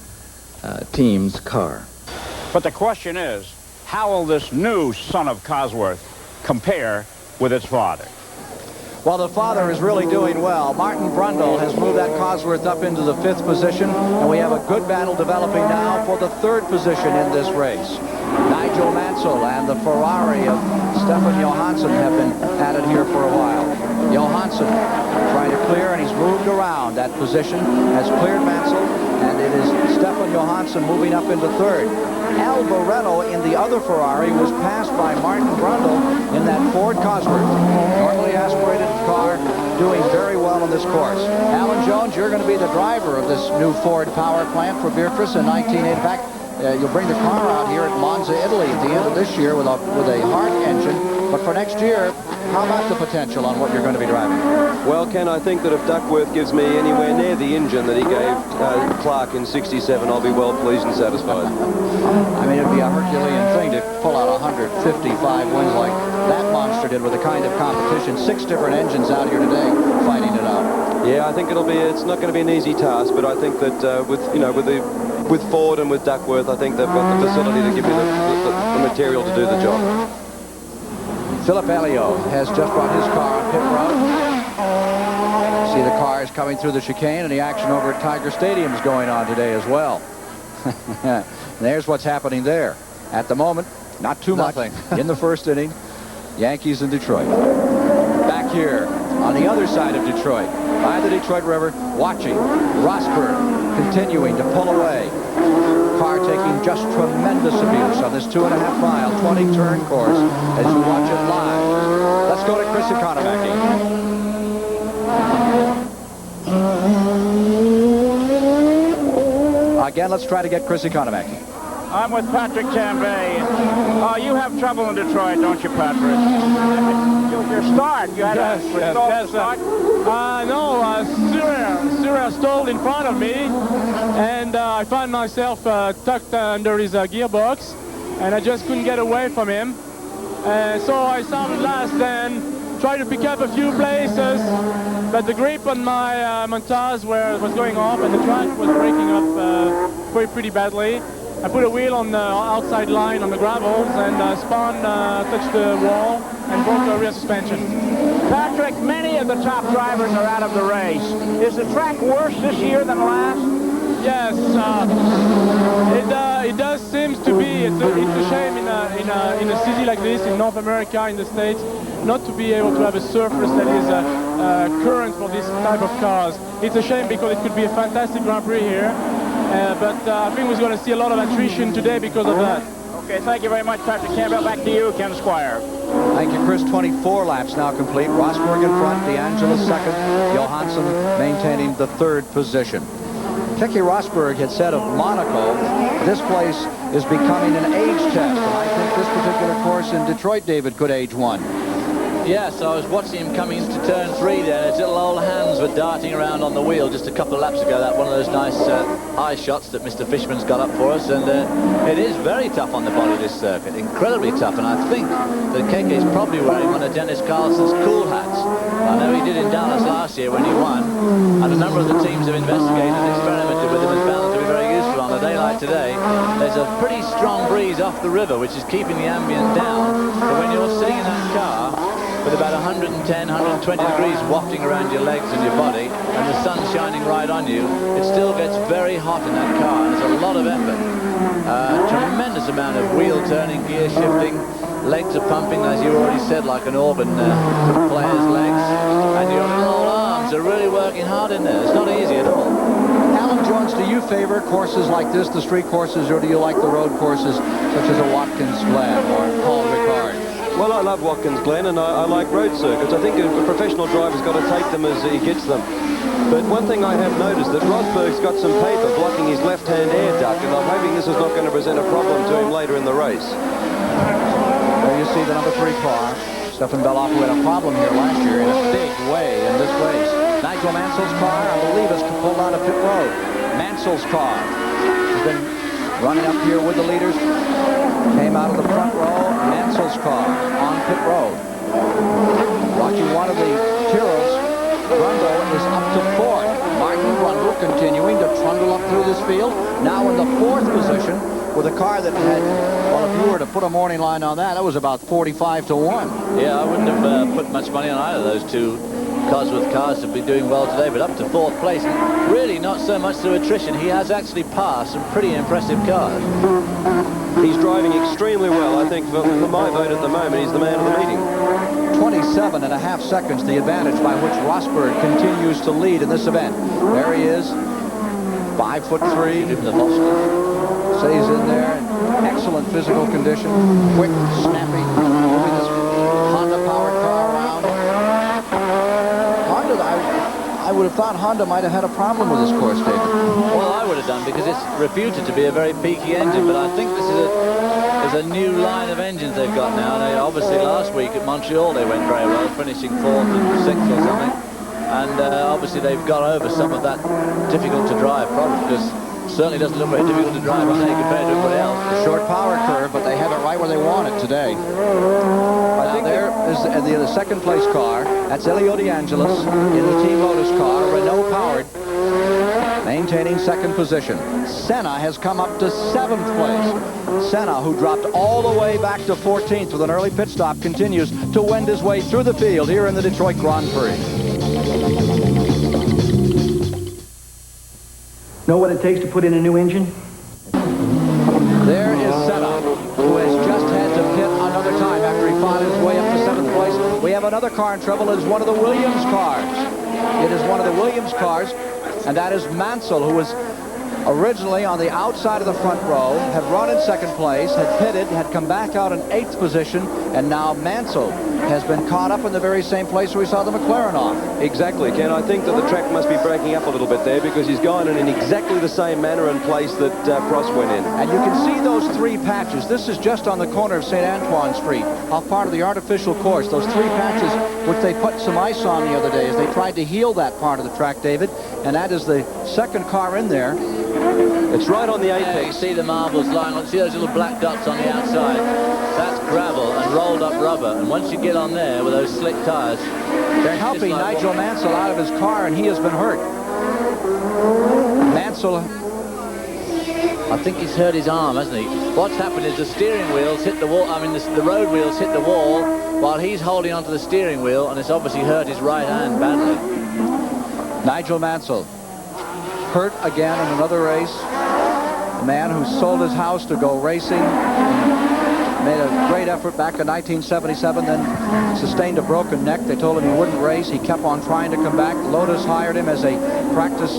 team's car. But the question is, how will this new son of Cosworth compare with its father? Well, the father is really doing well. Martin Brundle has moved that Cosworth up into the 5th position, and we have a good battle developing now for the 3rd position in this race. Nigel Mansell and the Ferrari of Stefan Johansson have been at it here for a while. Johansson trying to clear, and he's moved around that position, has cleared Mansell, and Johansson moving up into third. Alfa Renault in the other Ferrari was passed by Martin Brundle in that Ford Cosworth. Normally aspirated car, doing very well on this course. Alan Jones, you're going to be the driver of this new Ford power plant for Beatrice in 1980. In fact, you'll bring the car out here at Monza, Italy at the end of this year with a Hart engine. But for next year, how about the potential on what you're going to be driving? Well, Ken, I think that if Duckworth gives me anywhere near the engine that he gave Clark in 67, I'll be well pleased and satisfied. I mean, it'd be a Herculean thing to pull out 155 wins like that monster did with the kind of competition. 6 different engines out here today fighting it out. Yeah, I think it's not going to be an easy task, but I think that with Ford and with Duckworth, I think they've got the facility to give me the material to do the job. Philip Elio has just brought his car on pit road. See the cars coming through the chicane, and the action over at Tiger Stadium is going on today as well. There's what's happening there. At the moment, not too much in the first inning. Yankees in Detroit. Back here on the other side of Detroit, by the Detroit River, watching Rosberg continuing to pull away. Car taking just tremendous abuse on this 2.5-mile, 20-turn course as you watch it live. Let's go to Chris Economaki. Again, let's try to get Chris Economaki. I'm with Patrick Tambay. You have trouble in Detroit, don't you, Patrick? Your start. You had a stalled start? No, Syria stalled in front of me, and I found myself tucked under his gearbox, and I just couldn't get away from him. So I started last and tried to pick up a few places, but the grip on my montage was going off, and the track was breaking up pretty badly. I put a wheel on the outside line on the gravels, and Spawn touched the wall and broke the rear suspension. Patrick, many of the top drivers are out of the race. Is the track worse this year than last? Yes, it does seem to be. It's a shame in a city like this, in North America, in the States, not to be able to have a surface that is current for this type of cars. It's a shame because it could be a fantastic Grand Prix here. But I think we're going to see a lot of attrition today because of that. Okay, thank you very much, Patrick Campbell. Back to you, Ken Squire. Thank you, Chris. 24 laps now complete. Rosberg in front, D'Angelo second, Johansson maintaining the third position. Keke Rosberg had said of Monaco, this place is becoming an age test. And I think this particular course in Detroit, David, could age one. Yes, I was watching him coming into turn 3 there. His little old hands were darting around on the wheel just a couple of laps ago. That one of those nice eye shots that Mr. Fishman's got up for us. And it is very tough on the body, this circuit. Incredibly tough. And I think that Keke is probably wearing one of Dennis Carlson's cool hats. I know he did in Dallas last year when he won. And a number of the teams have investigated and experimented with him and found to be very useful. On a day like today, there's a pretty strong breeze off the river, which is keeping the ambient down. But when you're sitting in that car, with about 110, 120 degrees wafting around your legs and your body, and the sun shining right on you, it still gets very hot in that car. There's a lot of effort. Tremendous amount of wheel turning, gear shifting, legs are pumping, as you already said, like an organ player's legs, and your little arms are really working hard in there. It's not easy at all. Alan Jones, do you favor courses like this, the street courses, or do you like the road courses such as a Watkins Glen or Paul Ricard? Well, I love Watkins Glen, and I like road circuits. I think a professional driver's got to take them as he gets them. But one thing I have noticed, that Rosberg's got some paper blocking his left-hand air duct, and I'm hoping this is not going to present a problem to him later in the race. There you see the number 3 car. Stefan Belloff, who had a problem here last year in a big way in this race. Nigel Mansell's car, I believe, has pulled out of pit road. Mansell's car has been running up here with the leaders. Came out of the front row. Mansell's car on pit road. Watching one of the Tiros, Brundle is up to 4th. Martin Brundle continuing to trundle up through this field. Now in the 4th position with a car that had, well, if you were to put a morning line on that, that was about 45 to 1. Yeah, I wouldn't have put much money on either of those two Cosworth cars to be doing well today, but up to 4th place. Really not so much through attrition. He has actually passed some pretty impressive cars. He's driving extremely well. I think for my vote at the moment, he's the man of the meeting. 27.5 seconds, the advantage by which Rosberg continues to lead in this event. There he is. 5'3". Give him the Boston. Stays in there. Excellent physical condition. Quick, snappy. Moving this Honda-powered car around. Honda, I would have thought Honda might have had a problem with this course, David. Well, I would have done, because it's reputed to be a very peaky engine, but I think this is a new line of engines they've got now. They obviously last week at Montreal they went very well, finishing 4th and 6th or something. And obviously they've got over some of that difficult to drive problem, because it certainly doesn't look very difficult to drive today compared to everybody else. Short power curve, but they have it right where they want it today. I think there is the second place car. That's Elio De Angelis in the Team Lotus car, Renault powered, maintaining second position. Senna has come up to 7th place. Senna, who dropped all the way back to 14th with an early pit stop, continues to wend his way through the field here in the Detroit Grand Prix. Know what it takes to put in a new engine? There is Senna, who has just had to pit another time after he fought his way up to 7th place. We have another car in trouble. It is one of the Williams cars. It is one of the Williams cars, and that is Mansell, who was originally on the outside of the front row, had run in 2nd place, had pitted, had come back out in 8th position, and now Mansell has been caught up in the very same place where we saw the McLaren off. Exactly, Ken. I think that the track must be breaking up a little bit there, because he's gone in exactly the same manner and place that Prost went in. And you can see those 3 patches. This is just on the corner of St. Antoine Street, off part of the artificial course. Those 3 patches, which they put some ice on the other day, as they tried to heal that part of the track, David. And that is the second car in there. It's right on the apex. Yeah, you see the marbles lying on. See those little black dots on the outside? That's gravel and rolled up rubber. And once you get on there with those slick tires, they're helping Nigel Mansell out of his car, and he has been hurt. Mansell, I think he's hurt his arm, hasn't he? What's happened is the steering wheels hit the wall. I mean, the road wheels hit the wall while he's holding onto the steering wheel, and it's obviously hurt his right hand badly. Nigel Mansell, hurt again in another race. A man who sold his house to go racing, made a great effort back in 1977, then sustained a broken neck. They told him he wouldn't race. He kept on trying to come back. Lotus hired him as a practice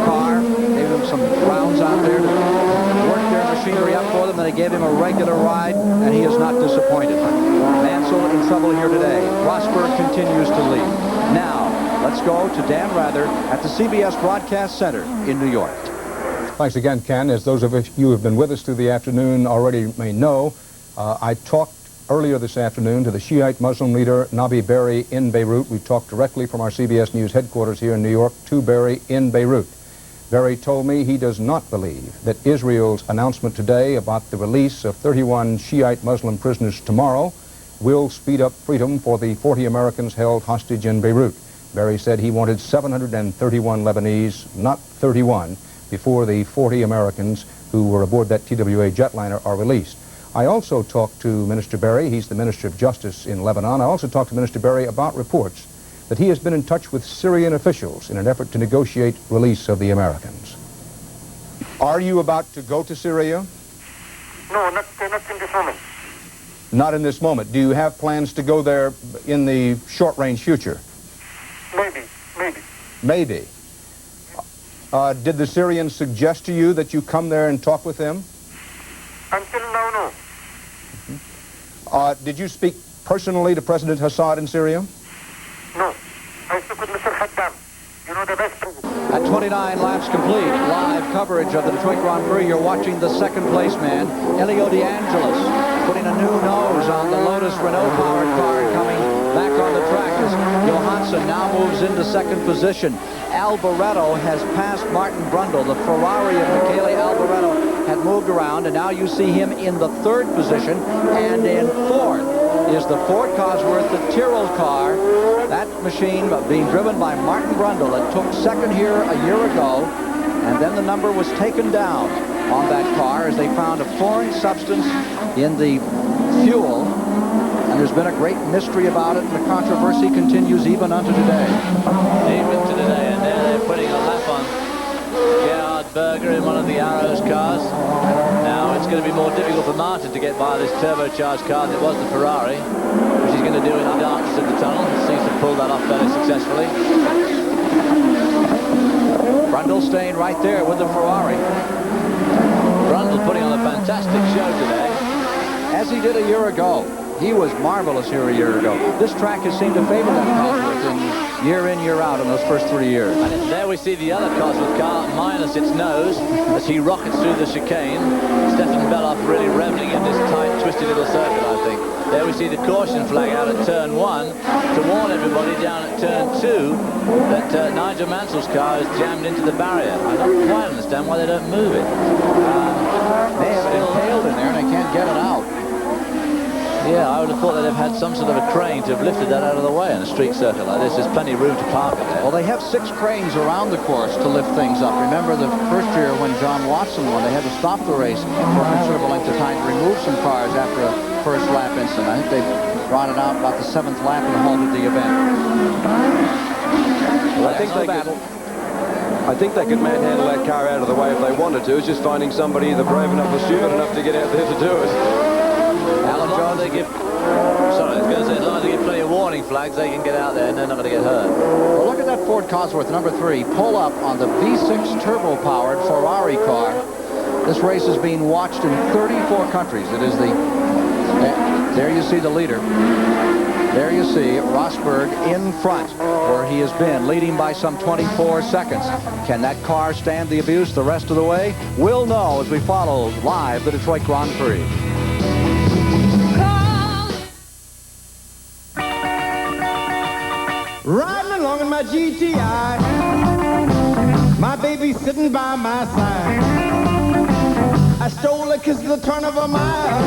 car, gave him some rounds out there to work their machinery up for them. Then they gave him a regular ride, and he is not disappointed. Mansell in trouble here today. Rosberg continues to lead. Now, let's go to Dan Rather at the CBS Broadcast Center in New York. Thanks again, Ken. As those of you who have been with us through the afternoon already may know, I talked earlier this afternoon to the Shiite Muslim leader Nabi Berri in Beirut. We talked directly from our CBS News headquarters here in New York to Berri in Beirut. Berri told me he does not believe that Israel's announcement today about the release of 31 Shiite Muslim prisoners tomorrow will speed up freedom for the 40 Americans held hostage in Beirut. Berri said he wanted 731 Lebanese, not 31, before the 40 Americans who were aboard that TWA jetliner are released. I also talked to Minister Berri. He's the Minister of Justice in Lebanon. I also talked to Minister Berri about reports that he has been in touch with Syrian officials in an effort to negotiate release of the Americans. Are you about to go to Syria? No, not in this moment. Not in this moment. Do you have plans to go there in the short-range future? Maybe. Did the Syrians suggest to you that you come there and talk with them? Until now, no. Did you speak personally to President Assad in Syria? No. I spoke with Mr. Haddam. You know, the best president. At 29 laps complete, live coverage of the Detroit Grand Prix. You're watching the second place man, Elio De Angelis, putting a new nose on the Lotus Renault powered car and coming back on the track as Johansson now moves into second position. Alboreto has passed Martin Brundle. The Ferrari of Michele Alboreto had moved around, and now you see him in the third position, and in fourth is the Ford Cosworth, the Tyrrell car. That machine being driven by Martin Brundle that took second here a year ago, and then the number was taken down on that car as they found a foreign substance in the fuel, and there's been a great mystery about it, and the controversy continues even unto today. Even to today, and there they're putting a lap on Gerhard Berger in one of the Arrows cars. Now it's going to be more difficult for Martin to get by this turbocharged car than it was the Ferrari, which he's going to do in the darkness of the tunnel. He seems to pull that off very successfully. Brundle staying right there with the Ferrari. Brundle putting on a fantastic show today. As he did a year ago. He was marvelous here a year ago. This track has seemed to favor that Cosworth in, year out in those first 3 years. And there we see the other Cosworth car minus its nose as he rockets through the chicane. Stefan Beloff really reveling in this tight, twisty little circuit, I think. There we see the caution flag out at turn 1 to warn everybody down at turn 2 that Nigel Mansell's car is jammed into the barrier. I don't quite understand why they don't move it. They have it impaled in there and they can't get it out. Yeah, I would have thought they'd have had some sort of a crane to have lifted that out of the way in a street circuit like this. There's plenty of room to park it there. Well, they have 6 cranes around the course to lift things up. Remember the first year when John Watson won, they had to stop the race for a considerable length of time to remove some cars after a first lap incident. I think they brought it out about the 7th lap and halted the event. Well, I think they could manhandle that car out of the way if they wanted to. It's just finding somebody either brave enough or stupid enough to get out there to do it. Alan Jones, they give... Sorry, I was going to say, as long as they give plenty of warning flags, they can get out there and they're not going to get hurt. Well, look at that Ford Cosworth, number 3, pull up on the V6 turbo-powered Ferrari car. This race is being watched in 34 countries. It is the... there you see the leader. There you see Rosberg in front, where he has been, leading by some 24 seconds. Can that car stand the abuse the rest of the way? We'll know as we follow live the Detroit Grand Prix. Riding along in my GTI, my baby sitting by my side. I stole a kiss at the turn of a mile.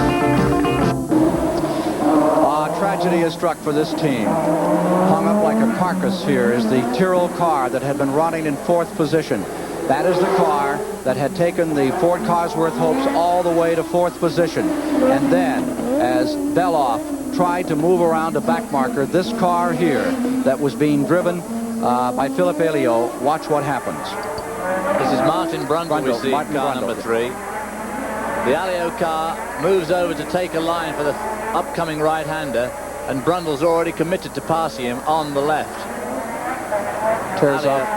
Tragedy has struck for this team. Hung up like a carcass here is the Tyrrell car that had been running in 4th position. That is the car that had taken the Ford Cosworth hopes all the way to 4th position. And then, as Beloff tried to move around a back marker, this car here that was being driven by Philippe Alliot, watch what happens. This is Martin Brundle, we see, car number 3. The Alliot car moves over to take a line for the upcoming right-hander, and Brundle's already committed to passing him on the left. Tears off.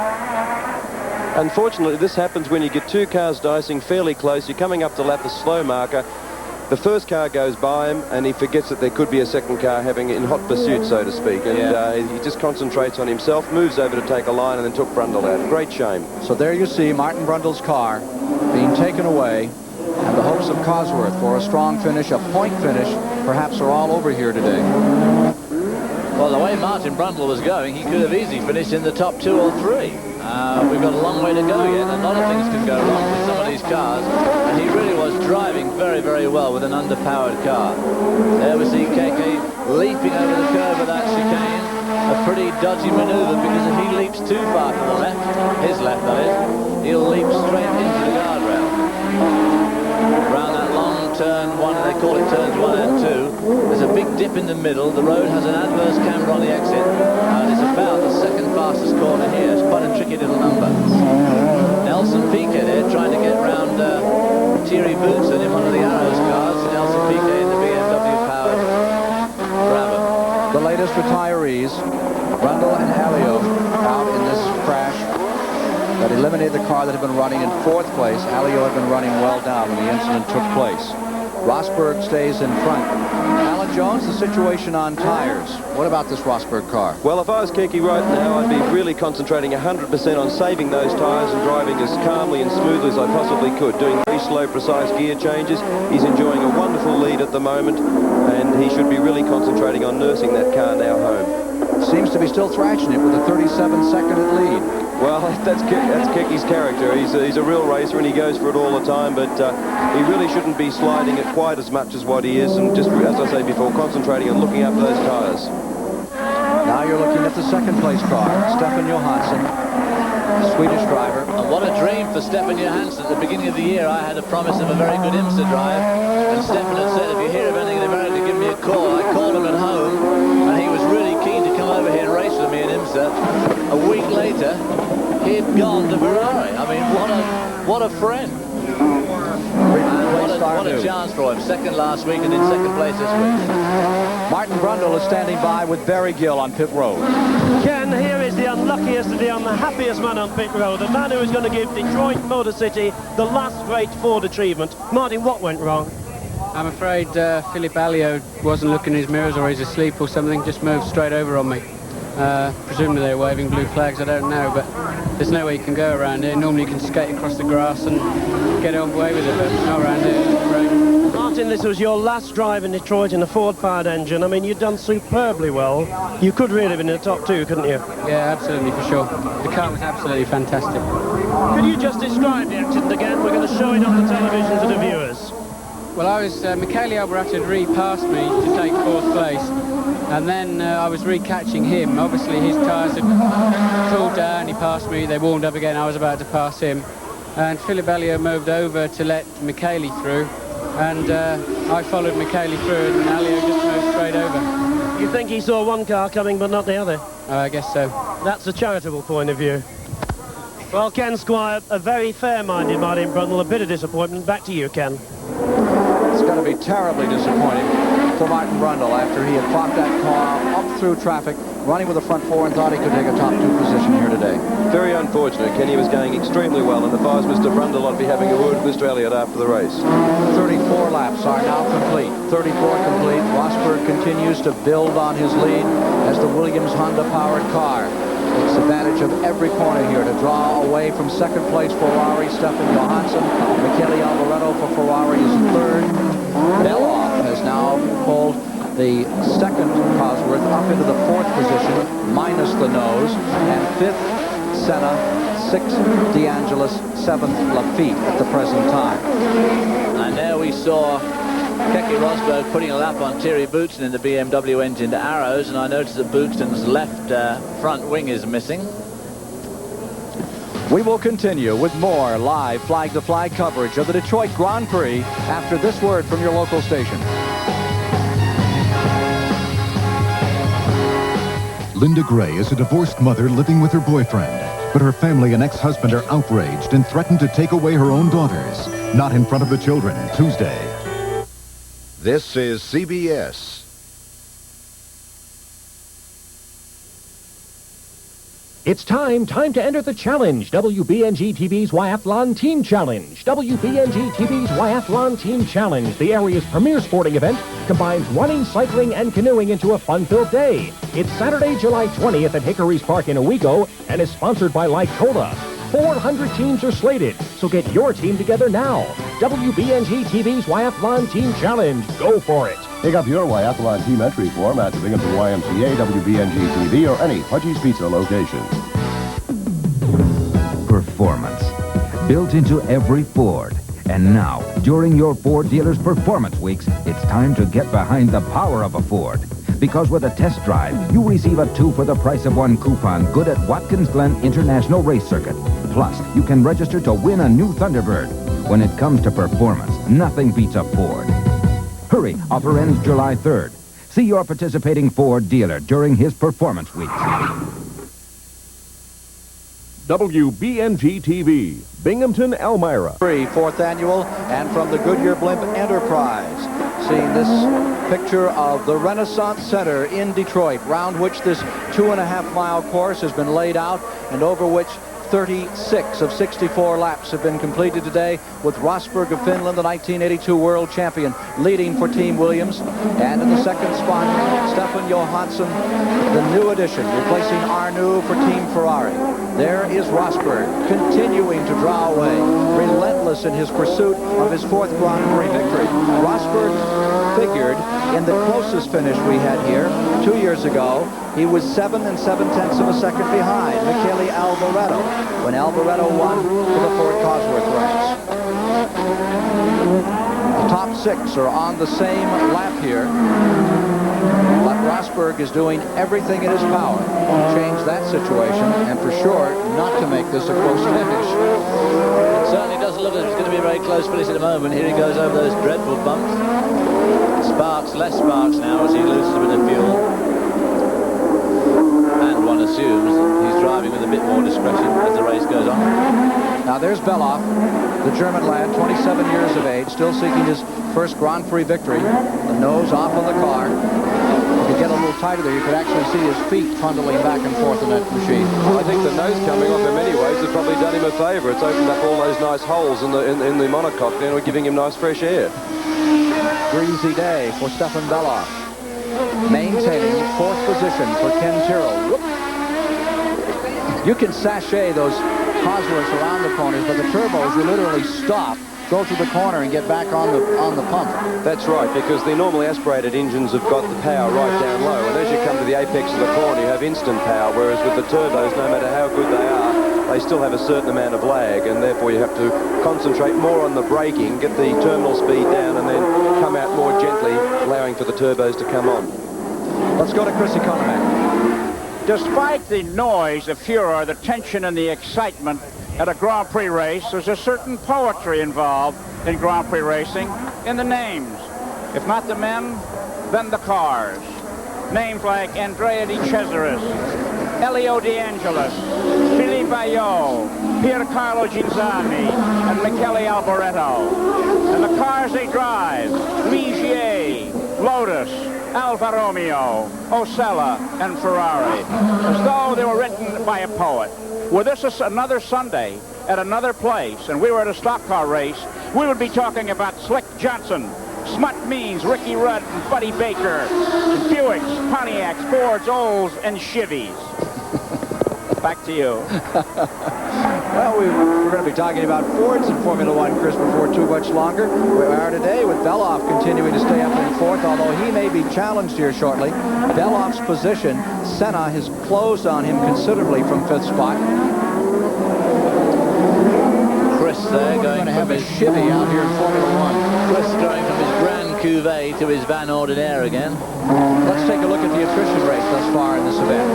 Unfortunately, this happens when you get 2 cars dicing fairly close. You're coming up to lap the slow marker. The first car goes by him, and he forgets that there could be a second car having in hot pursuit, so to speak. And he just concentrates on himself, moves over to take a line, and then took Brundle out. Great shame. So there you see Martin Brundle's car being taken away, and the hopes of Cosworth for a strong finish, a point finish, perhaps are all over here today. Well, the way Martin Brundle was going, he could have easily finished in the top 2 or 3. We've got a long way to go yet. A lot of things can go wrong with some of these cars, and he really was driving very, very well with an underpowered car. There we see KK leaping over the curve of that chicane. A pretty dodgy maneuver, because if he leaps too far to the left, his left that is, he'll leap straight into the guardrail. Around that long turn 1, they call it turns 1 and 2. There's a big dip in the middle. The road has an adverse camber on the exit. It's about the 2nd fastest corner here. It's quite a tricky little number. Nelson Piquet there trying to get round Thierry Boutsen in one of the Arrows cars. Nelson Piquet in the BMW-powered Brabham. The latest retirees, Brundle and Alliot, out in this crash that eliminated the car that had been running in 4th place. Alliot had been running well down when the incident took place. Rosberg stays in front. Alan Jones, the situation on tires. What about this Rosberg car? Well, if I was Keke right now, I'd be really concentrating 100% on saving those tyres and driving as calmly and smoothly as I possibly could, doing very slow, precise gear changes. He's enjoying a wonderful lead at the moment, and he should be really concentrating on nursing that car now home. Seems to be still thrashing it with a 37-second lead. Well, that's Keke's character. He's a real racer, and he goes for it all the time, but he really shouldn't be sliding it quite as much as what he is, and just, as I say before, concentrating on looking after those tyres. Now you're looking at the 2nd place car, Stefan Johansson, Swedish driver. And what a dream for Stefan Johansson. At the beginning of the year, I had a promise of a very good IMSA drive, and Stefan had said, if you hear of anything in America, give me a call. I called him at home, and he was really keen to come over here and race with me in IMSA. A week later, he'd gone to Ferrari. I mean, what a friend. And what a Arnoux. What a chance for him. Second last week and in second place this week. Martin Brundle is standing by with Barry Gill on pit road. Ken, here is the unluckiest and the unhappiest man on pit road, the man who is going to give Detroit Motor City the last great Ford achievement. Martin, what went wrong? I'm afraid Philip Alliot wasn't looking in his mirrors, or he's asleep or something, just moved straight over on me. Presumably they're waving blue flags, I don't know, but there's no way you can go around here. Normally you can skate across the grass and get away with it, but not around here. Right. Martin, this was your last drive in Detroit in a Ford-powered engine. I mean, you've done superbly well. You could really have been in the top two, couldn't you? Yeah, absolutely, for sure. The car was absolutely fantastic. Could you just describe the accident again? We're going to show it on the television to the viewers. Well, I was, Michele Alboreto had re-passed me to take fourth place, and then I was re-catching him. Obviously his tyres had cooled down, he passed me, they warmed up again, I was about to pass him, and Philip Alliot moved over to let Michele through, and I followed Michele through, and Alliot just moved straight over. You think he saw one car coming but not the other? I guess so. That's a charitable point of view. Well, Ken Squire, a very fair-minded Martin Brundle, a bit of disappointment. Back to you, Ken. It's going to be terribly disappointing for Martin Brundle after he had fought that car up through traffic, running with the front four, and thought he could take a top two position here today. Very unfortunate. Kenny was going extremely well, and if I was Mr. Brundle, I'd be having a word with Mr. Elliott after the race. 34 laps are now complete. 34 complete. Rosberg continues to build on his lead as the Williams Honda-powered car takes advantage of every corner here to draw away from second place Ferrari, Stefan Johansson. Michele Alboreto for Ferrari is third. Beloff has now pulled the second Cosworth up into the fourth position, minus the nose, and fifth, Senna, sixth, DeAngelis, seventh, Lafitte at the present time. And there we saw Keke Rosberg putting a lap on Thierry Boutsen in the BMW engine to Arrows, and I noticed that Boutsen's left front wing is missing. We will continue with more live flag-to-flag coverage of the Detroit Grand Prix after this word from your local station. Linda Gray is a divorced mother living with her boyfriend, but her family and ex-husband are outraged and threaten to take away her own daughters. Not in front of the children, Tuesday. This is CBS. It's time to enter the challenge, WBNG TV's Wyathlon Team Challenge. WBNG TV's Wyathlon Team Challenge, the area's premier sporting event, combines running, cycling, and canoeing into a fun-filled day. It's Saturday, July 20th at Hickory's Park in Owego, and is sponsored by Light Cola. 400 teams are slated, so get your team together now. WBNG TV's Wyathlon Team Challenge. Go for it. Pick up your Wyathlon team entry form at the Binghamton YMCA, WBNG TV, or any Pudgy's Pizza location. Performance. Built into every Ford. And now, during your Ford dealer's performance weeks, it's time to get behind the power of a Ford. Because with a test drive, you receive a 2 for the price of 1 coupon good at Watkins Glen International Race Circuit. Plus, you can register to win a new Thunderbird. When it comes to performance, nothing beats a Ford. Hurry, offer ends July 3rd. See your participating Ford dealer during his performance weeks. WBNG TV, Binghamton, Elmira. Prix, 4th annual, and from the Goodyear Blimp Enterprise. Seeing this picture of the Renaissance Center in Detroit, round which this 2.5-mile course has been laid out, and over which 36 of 64 laps have been completed today, with Rosberg of Finland, the 1982 world champion, leading for Team Williams. And in the second spot, Stefan Johansson, the new addition, replacing Arnoux for Team Ferrari. There is Rosberg, continuing to draw away, relentless in his pursuit of his 4th Grand Prix victory. Rosberg figured in the closest finish we had here 2 years ago, he was 7 7/10 of a second behind Michele Alboreto when Alboreto won for the Ford Cosworth race. The top 6 are on the same lap here, but Rosberg is doing everything in his power to change that situation, and for sure not to make this a close finish. It certainly doesn't look as if it's going to be a very close finish at the moment. Here he goes over those dreadful bumps. Sparks, less sparks now as he loses a bit of fuel. And one assumes that he's driving with a bit more discretion as the race goes on. Now there's Beloff, the German lad, 27 years of age, still seeking his first Grand Prix victory. The nose off of the car. If you get a little tighter there, you could actually see his feet trundling back and forth in that machine. I think the nose coming off in many ways has probably done him a favour. It's opened up all those nice holes in the monocoque there, giving him nice fresh air. Breezy day for Stefan Beloff. Maintaining fourth position for Ken Tyrrell. You can sachet those Cosworths around the corners, but the turbos, you literally stop, go to the corner and get back on the pump. That's right, because the normally aspirated engines have got the power right down low, and as you come to the apex of the corner, you have instant power, whereas with the turbos, no matter how good they are, they still have a certain amount of lag, and therefore you have to concentrate more on the braking, get the terminal speed down, and then come out more gently, allowing for the turbos to come on. Let's go to Chris Economac. Despite the noise, the furor, the tension, and the excitement at a Grand Prix race, there's a certain poetry involved in Grand Prix racing in the names. If not the men, then the cars. Names like Andrea Di Cesaris, Elio De Angelis, Philippe Ayot, Piercarlo Ginzani, and Michele Alboreto. And the cars they drive, Ligier, Lotus, Alfa Romeo, Osella, and Ferrari, as though they were written by a poet. Were this another Sunday at another place and we were at a stock car race, we would be talking about Slick Johnson, Smut Means, Ricky Rudd, and Buddy Baker, Buicks, Pontiacs, Fords, Olds, and Chevys. Back to you. Well, we're going to be talking about Fords in Formula One, Chris, before too much longer. We are today with Beloff continuing to stay up in fourth, although he may be challenged here shortly. Beloff's position, Senna has closed on him considerably from fifth spot. Chris there going to have a Chevy out here in Formula One. Chris going from his Grand Cuvée to his Van Ordinaire again. Let's take a look at the attrition race thus far in this event.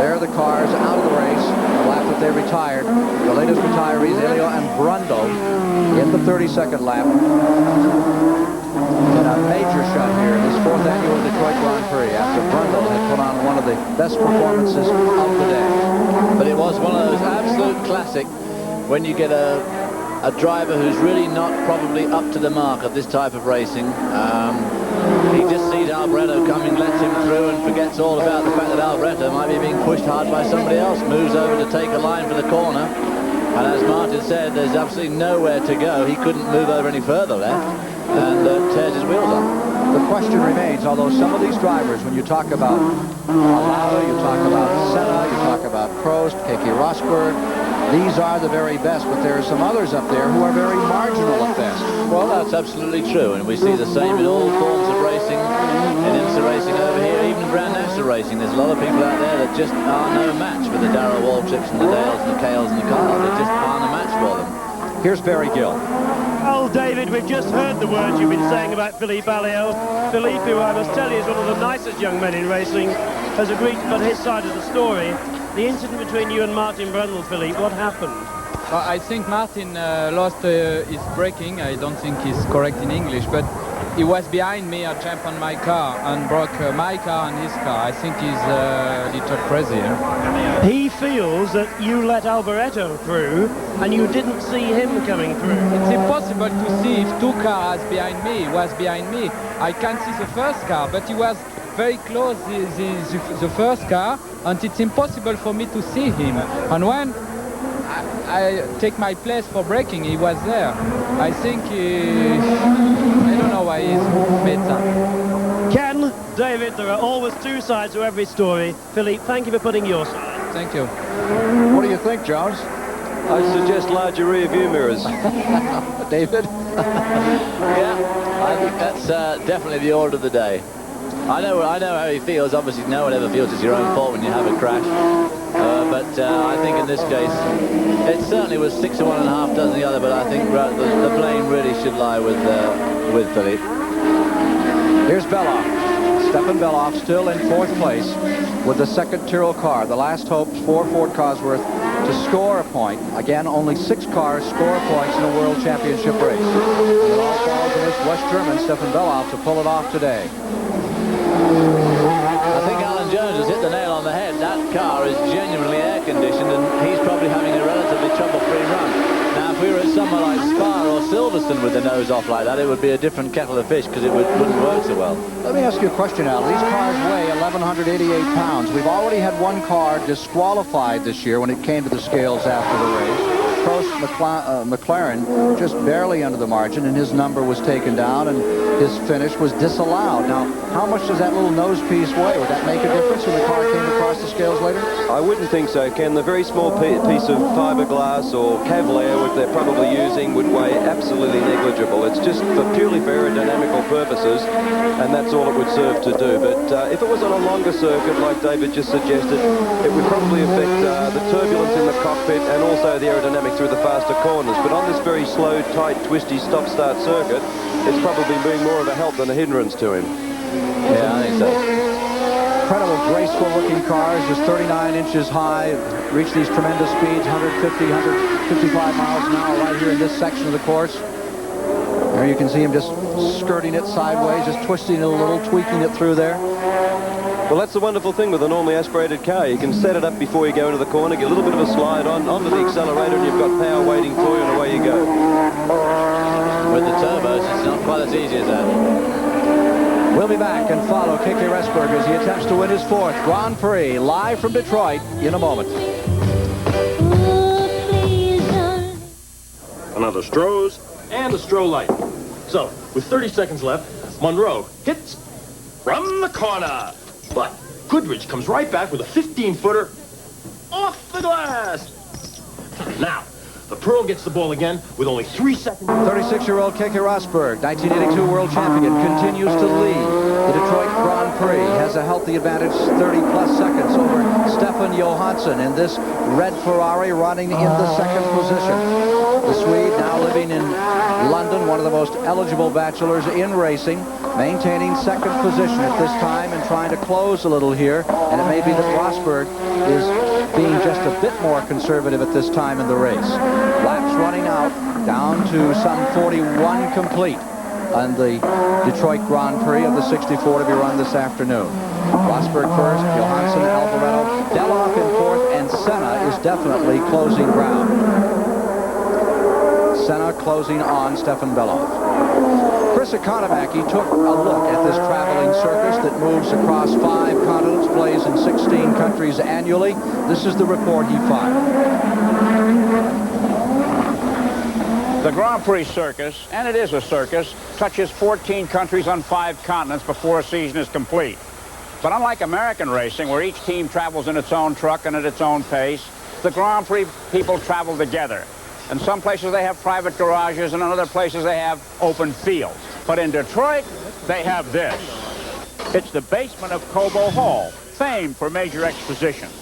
There are the cars out of the race, the lap that they retired. The latest retirees, Elio and Brundle, in the 32nd lap. And a major shot here in this fourth annual Detroit Grand Prix after Brundle had put on one of the best performances of the day. But it was one of those absolute classic when you get a driver who's really not probably up to the mark of this type of racing. He just sees Alboreto coming, lets him through, and forgets all about the fact that Alboreto might be being pushed hard by somebody else, moves over to take a line for the corner, and as Martin said, there's absolutely nowhere to go. He couldn't move over any further left, and tears his wheels up. The question remains, although some of these drivers, when you talk about Alfa, you talk about Senna, you talk about Prost, Keke Rosberg, these are the very best, but there are some others up there who are very marginal at best. Well, that's absolutely true, and we see the same in all forms of racing, in IMSA racing over here, even Grand National racing. There's a lot of people out there that just are no match for the Darrell Waltrips and the Dales and the Kales and the Kyles. They just aren't a match for them. Here's Barry Gill. Well, David, we've just heard the words you've been saying about Philippe Alliot. Philippe, who I must tell you is one of the nicest young men in racing, has agreed to put his side of the story. The incident between you and Martin Brundle, Philippe, what happened? I think Martin lost his braking. I don't think he's correct in English, but he was behind me. I jumped on my car and broke my car and his car. I think he's a little crazy. He feels that you let Alboreto through and you didn't see him coming through. It's impossible to see if two cars behind me. He was behind me. I can't see the first car, but he was very close the first car, and it's impossible for me to see him. And when I take my place for braking, he was there. I think I don't know why he's made that. Ken, David, there are always two sides to every story. Philippe, thank you for putting your side. Thank you. What do you think, Jones? I suggest larger rear view mirrors. David? Yeah, I think that's definitely the order of the day. I know how he feels. Obviously, no one ever feels it's your own fault when you have a crash. But I think in this case, it certainly was 6 to 1 1/2 dozen the other. But I think the blame really should lie with Philippe. Here's Beloff. Stefan Beloff still in fourth place with the second Tyrrell car. The last hopes for Ford Cosworth to score a point. Again, only 6 cars score points in a World Championship race. And it all falls to this West German, Stefan Beloff, to pull it off today. I think Alan Jones car is genuinely air-conditioned, and he's probably having a relatively trouble-free run. Now, if we were at somewhere like Spa or Silverstone with the nose off like that, it would be a different kettle of fish because it wouldn't work so well. Let me ask you a question, Al. These cars weigh 1,188 pounds. We've already had one car disqualified this year when it came to the scales after the race. Prost McLaren just barely under the margin, and his number was taken down, and his finish was disallowed. Now, how much does that little nose piece weigh? Would that make a difference when the car came across the scales later? I wouldn't think so, Ken. The very small piece of fiberglass or Kevlar, which they're probably using, would weigh absolutely negligible. It's just purely for aerodynamical purposes, and that's all it would serve to do. But if it was on a longer circuit, like David just suggested, it would probably affect the turbulence in the cockpit and also the aerodynamics through the faster corners. But on this very slow, tight, twisty stop-start circuit, it's probably being more of a help than a hindrance to him. Yeah, I think so. Incredible, graceful-looking cars, just 39 inches high, reach these tremendous speeds, 150, 155 miles an hour right here in this section of the course. There you can see him just skirting it sideways, just twisting it a little, tweaking it through there. Well, that's the wonderful thing with a normally aspirated car. You can set it up before you go into the corner, get a little bit of a slide onto the accelerator, and you've got power waiting for you, and away you go. With the turbos, it's not quite as easy as that. We'll be back and follow Keke Rosberg as he attempts to win his 4th Grand Prix, live from Detroit in a moment. Another Strohs and a Stroh light. So, with 30 seconds left, Monroe hits from the corner. But Goodrich comes right back with a 15-footer off the glass. Now, the Pearl gets the ball again with only 3 seconds. 36-year-old Keke Rosberg, 1982 world champion, continues to lead the Detroit Grand Prix. Has a healthy advantage, 30-plus seconds over Stefan Johansson in this red Ferrari, running in the 2nd position. The Swede, now living in London, one of the most eligible bachelors in racing, maintaining 2nd position at this time and trying to close a little here. And it may be that Rosberg is being just a bit more conservative at this time in the race. Laps running out, down to some 41 complete on the Detroit Grand Prix of the 64 to be run this afternoon. Rosberg first, Johansson, Alvarado, Deloff in 4th, and Senna is definitely closing ground. Senna closing on Stefan Beloff. Chris Economaki took a look at this traveling circus that moves across 5 continents, plays in 16 countries annually. This is the report he filed. The Grand Prix circus, and it is a circus, touches 14 countries on 5 continents before a season is complete. But unlike American racing, where each team travels in its own truck and at its own pace, the Grand Prix people travel together. In some places they have private garages, and in other places they have open fields. But in Detroit, they have this. It's the basement of Cobo Hall, famed for major expositions.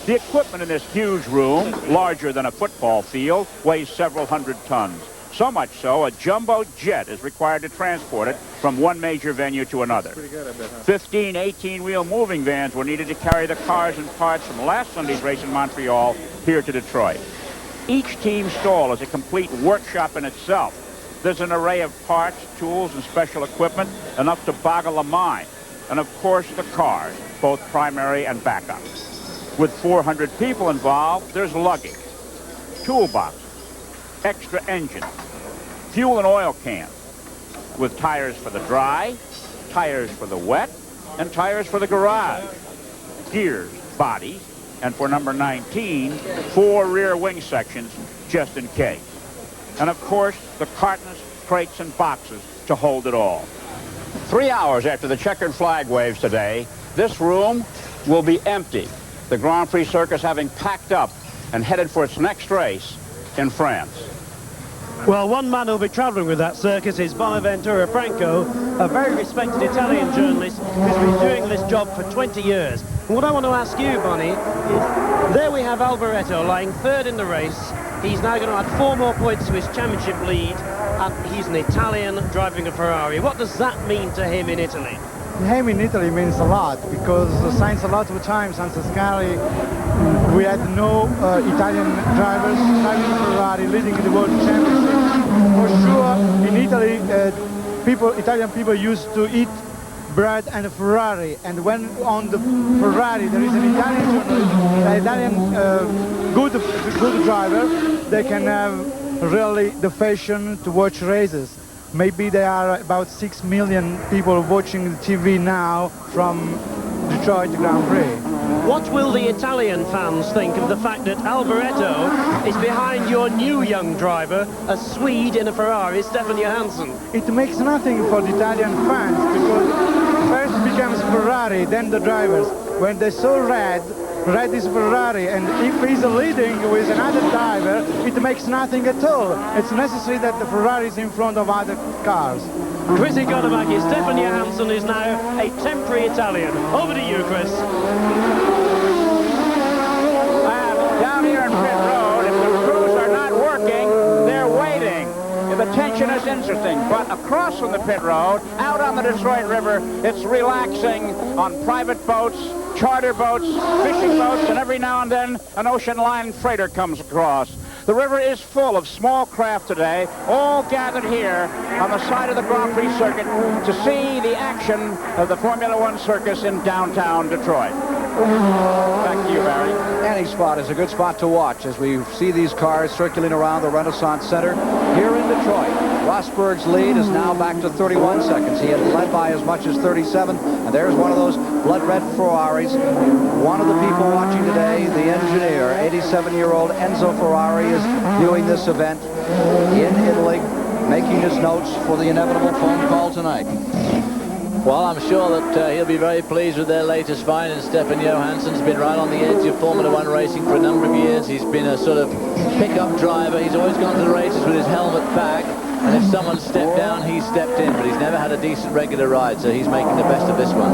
The equipment in this huge room, larger than a football field, weighs several hundred tons. So much so, a jumbo jet is required to transport it from one major venue to another. 15 18-wheel moving vans were needed to carry the cars and parts from last Sunday's race in Montreal here to Detroit. Each team stall is a complete workshop in itself. There's an array of parts, tools, and special equipment, enough to boggle the mind. And of course, the cars, both primary and backup. With 400 people involved, there's luggage, toolboxes, extra engines, fuel and oil cans, with tires for the dry, tires for the wet, and tires for the garage, gears, bodies, and for number 19, 4 rear wing sections, just in case. And of course, the cartons, crates, and boxes to hold it all. 3 hours after the checkered flag waves today, this room will be empty. The Grand Prix circus having packed up and headed for its next race in France. Well, one man who'll be travelling with that circus is Bonaventura Franco, a very respected Italian journalist who's been doing this job for 20 years. And what I want to ask you, Bonnie, is there we have Alvaretto lying 3rd in the race. He's now going to add 4 more points to his championship lead. And he's an Italian driving a Ferrari. What does that mean to him in Italy? Him in Italy means a lot, because since a lot of times since Ascari we had no Italian drivers driving Ferrari leading the World Championship. For sure, in Italy, Italian people used to eat bred a Ferrari, and when on the Ferrari there is an Italian journalist, an Italian good driver, they can have really the fashion to watch races. Maybe there are about 6 million people watching the TV now from Detroit Grand Prix. What will the Italian fans think of the fact that Alvaretto is behind your new young driver, a Swede in a Ferrari, Stefan Johansson? It makes nothing for the Italian fans, because first becomes Ferrari, then the drivers. When they saw Red is Ferrari, and if he's leading with another driver, it makes nothing at all. It's necessary that the Ferrari is in front of other cars. Chris Economaki, Stefan Johansson is now a temporary Italian. Over to you, Chris. Down here in pit road, if the crews are not working, they're waiting. The tension is interesting, but across from the pit road, out on the Detroit River, it's relaxing on private boats, charter boats, fishing boats, and every now and then an ocean line freighter comes across. The river is full of small craft today, all gathered here on the side of the Grand Prix circuit to see the action of the Formula One circus in downtown Detroit. Back to you, Barry. Any spot is a good spot to watch as we see these cars circulating around the Renaissance Center here in Detroit. Rosberg's lead is now back to 31 seconds. He had led by as much as 37, and there's one of those blood-red Ferraris. One of the people watching today, the engineer, 87-year-old Enzo Ferrari, is viewing this event in Italy, making his notes for the inevitable phone call tonight. Well, I'm sure that he'll be very pleased with their latest find, and Stefan Johansson's been right on the edge of Formula One racing for a number of years. He's been a sort of pickup driver. He's always gone to the races with his helmet back, and if someone stepped down, he stepped in, but he's never had a decent regular ride, so he's making the best of this one.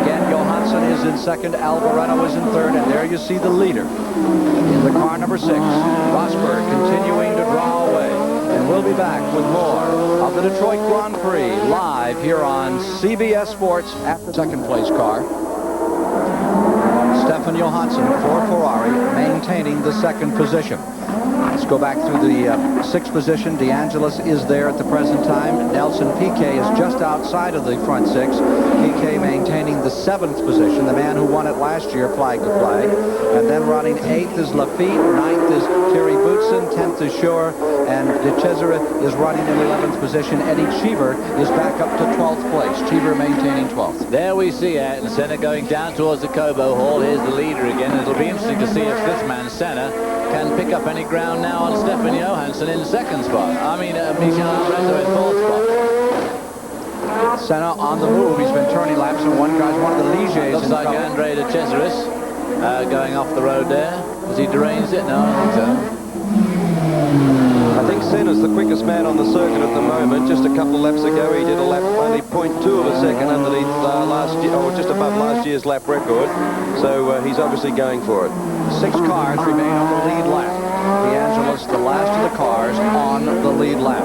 Again, Johansson is in second, Alvaretto is in third, and there you see the leader in the car number 6. Rosberg continuing to draw away, and we'll be back with more of the Detroit Grand Prix live here on CBS Sports at the second place car. Stefan Johansson for Ferrari, maintaining the second position. Let's go back through the 6th position. De Angelis is there at the present time. Nelson Piquet is just outside of the front 6. Piquet maintaining the 7th position. The man who won it last year, flag to flag. And then running 8th is Lafitte, 9th is Thierry Boutsen, 10th is Schur, and De Cesare is running in 11th position. Eddie Cheever is back up to 12th place. Cheever maintaining 12th. There we see Ayrton Senna going down towards the Cobo Hall. Here's the leader again. It'll be interesting to see if this man, Senna, can pick up any ground now on Stefan Johansson in second spot. Michel Alvaretto in 4th spot. Senna on the move. He's been turning laps, and one guy's one of the Ligiers. Looks like Andre De Cesaris going off the road there. Has he deranged it? No, I don't think so. I think Senna's the quickest man on the circuit at the moment. Just a couple of laps ago, he did a lap only 0.2 of a second underneath last year, or just above last year's lap record. So he's obviously going for it. 6 cars remain on the lead lap. De Angelis, the last of the cars on the lead lap.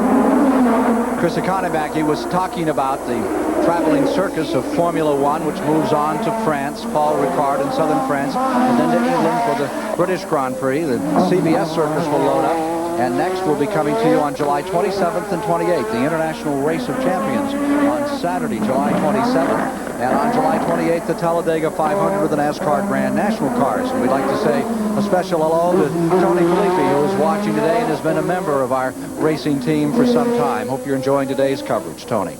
Chris Economaki was talking about the traveling circus of Formula One, which moves on to France, Paul Ricard in southern France, and then to England for the British Grand Prix. The CBS circus will load up, and next we'll be coming to you on July 27th and 28th, the International Race of Champions on Saturday, July 27th. And on July 28th, the Talladega 500 with the NASCAR Grand National Cars. And we'd like to say a special hello to Tony Filippi, who is watching today and has been a member of our racing team for some time. Hope you're enjoying today's coverage, Tony.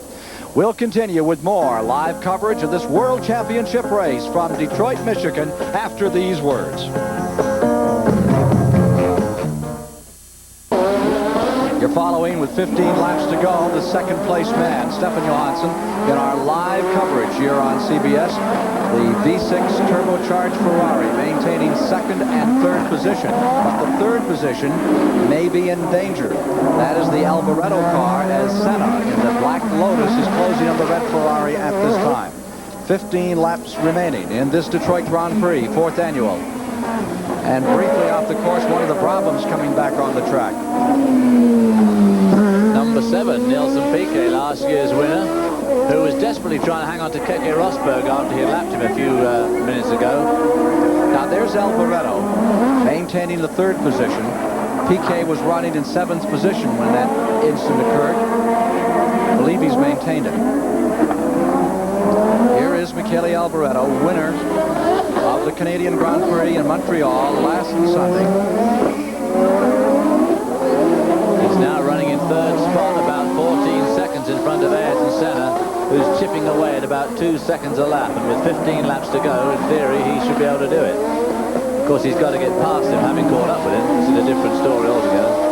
We'll continue with more live coverage of this World Championship race from Detroit, Michigan, after these words. You're following with 15 laps to go, the second place man, Stefan Johansson, in our live coverage here on CBS. The V6 turbocharged Ferrari maintaining second and third position, but the third position may be in danger. That is the Alvaretto car, as Senna in the black Lotus is closing on the red Ferrari at this time. 15 laps remaining in this Detroit Grand Prix, 4th annual. And briefly off the course, one of the problems coming back on the track. Number 7, Nelson Piquet, last year's winner, who was desperately trying to hang on to Keke Rosberg after he had lapped him a few minutes ago. Now there's Alvaretto maintaining the third position. Piquet was running in 7th position when that incident occurred. I believe he's maintained it. is Michele Alboreto, winner of the Canadian Grand Prix in Montreal last Sunday. He's now running in third spot, about 14 seconds in front of Ayrton Senna, who's chipping away at about 2 seconds a lap. And with 15 laps to go, in theory, he should be able to do it. Of course, he's got to get past him, having caught up with him. This is a different story altogether.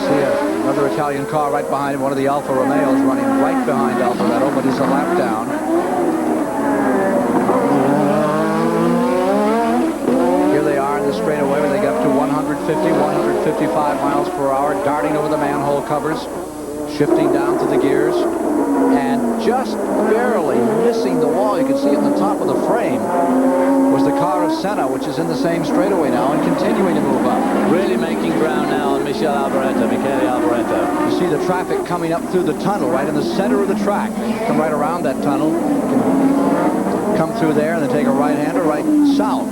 See another Italian car right behind him, one of the Alfa Romeos running right behind Alboreto, but he's a lap down. Here they are in the straightaway where they get up to 150, 155 miles per hour, darting over the manhole covers, shifting down through the gears, and just barely missing the wall. You can see it in the top of the frame was the car of Senna, which is in the same straightaway now and continuing to move up. Really making ground now on Michele Alboreto. You see the traffic coming up through the tunnel right in the center of the track. Come right around that tunnel, come through there and then take a right-hander right south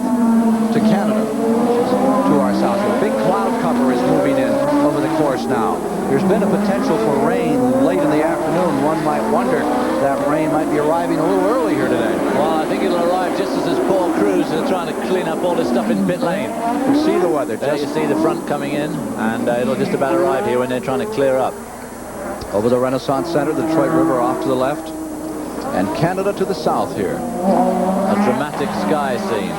to Canada, to our south. A big cloud cover is moving in over the course now. There's been a potential for rain late in the afternoon. One might wonder that rain might be arriving a little early here today. Well, I think it'll arrive just as Paul Cruz is trying to clean up all this stuff in pit lane. You can see the weather. There you see the front coming in, and it'll just about arrive here when they're trying to clear up. Over the Renaissance Center, the Detroit River off to the left, and Canada to the south here. A dramatic sky scene.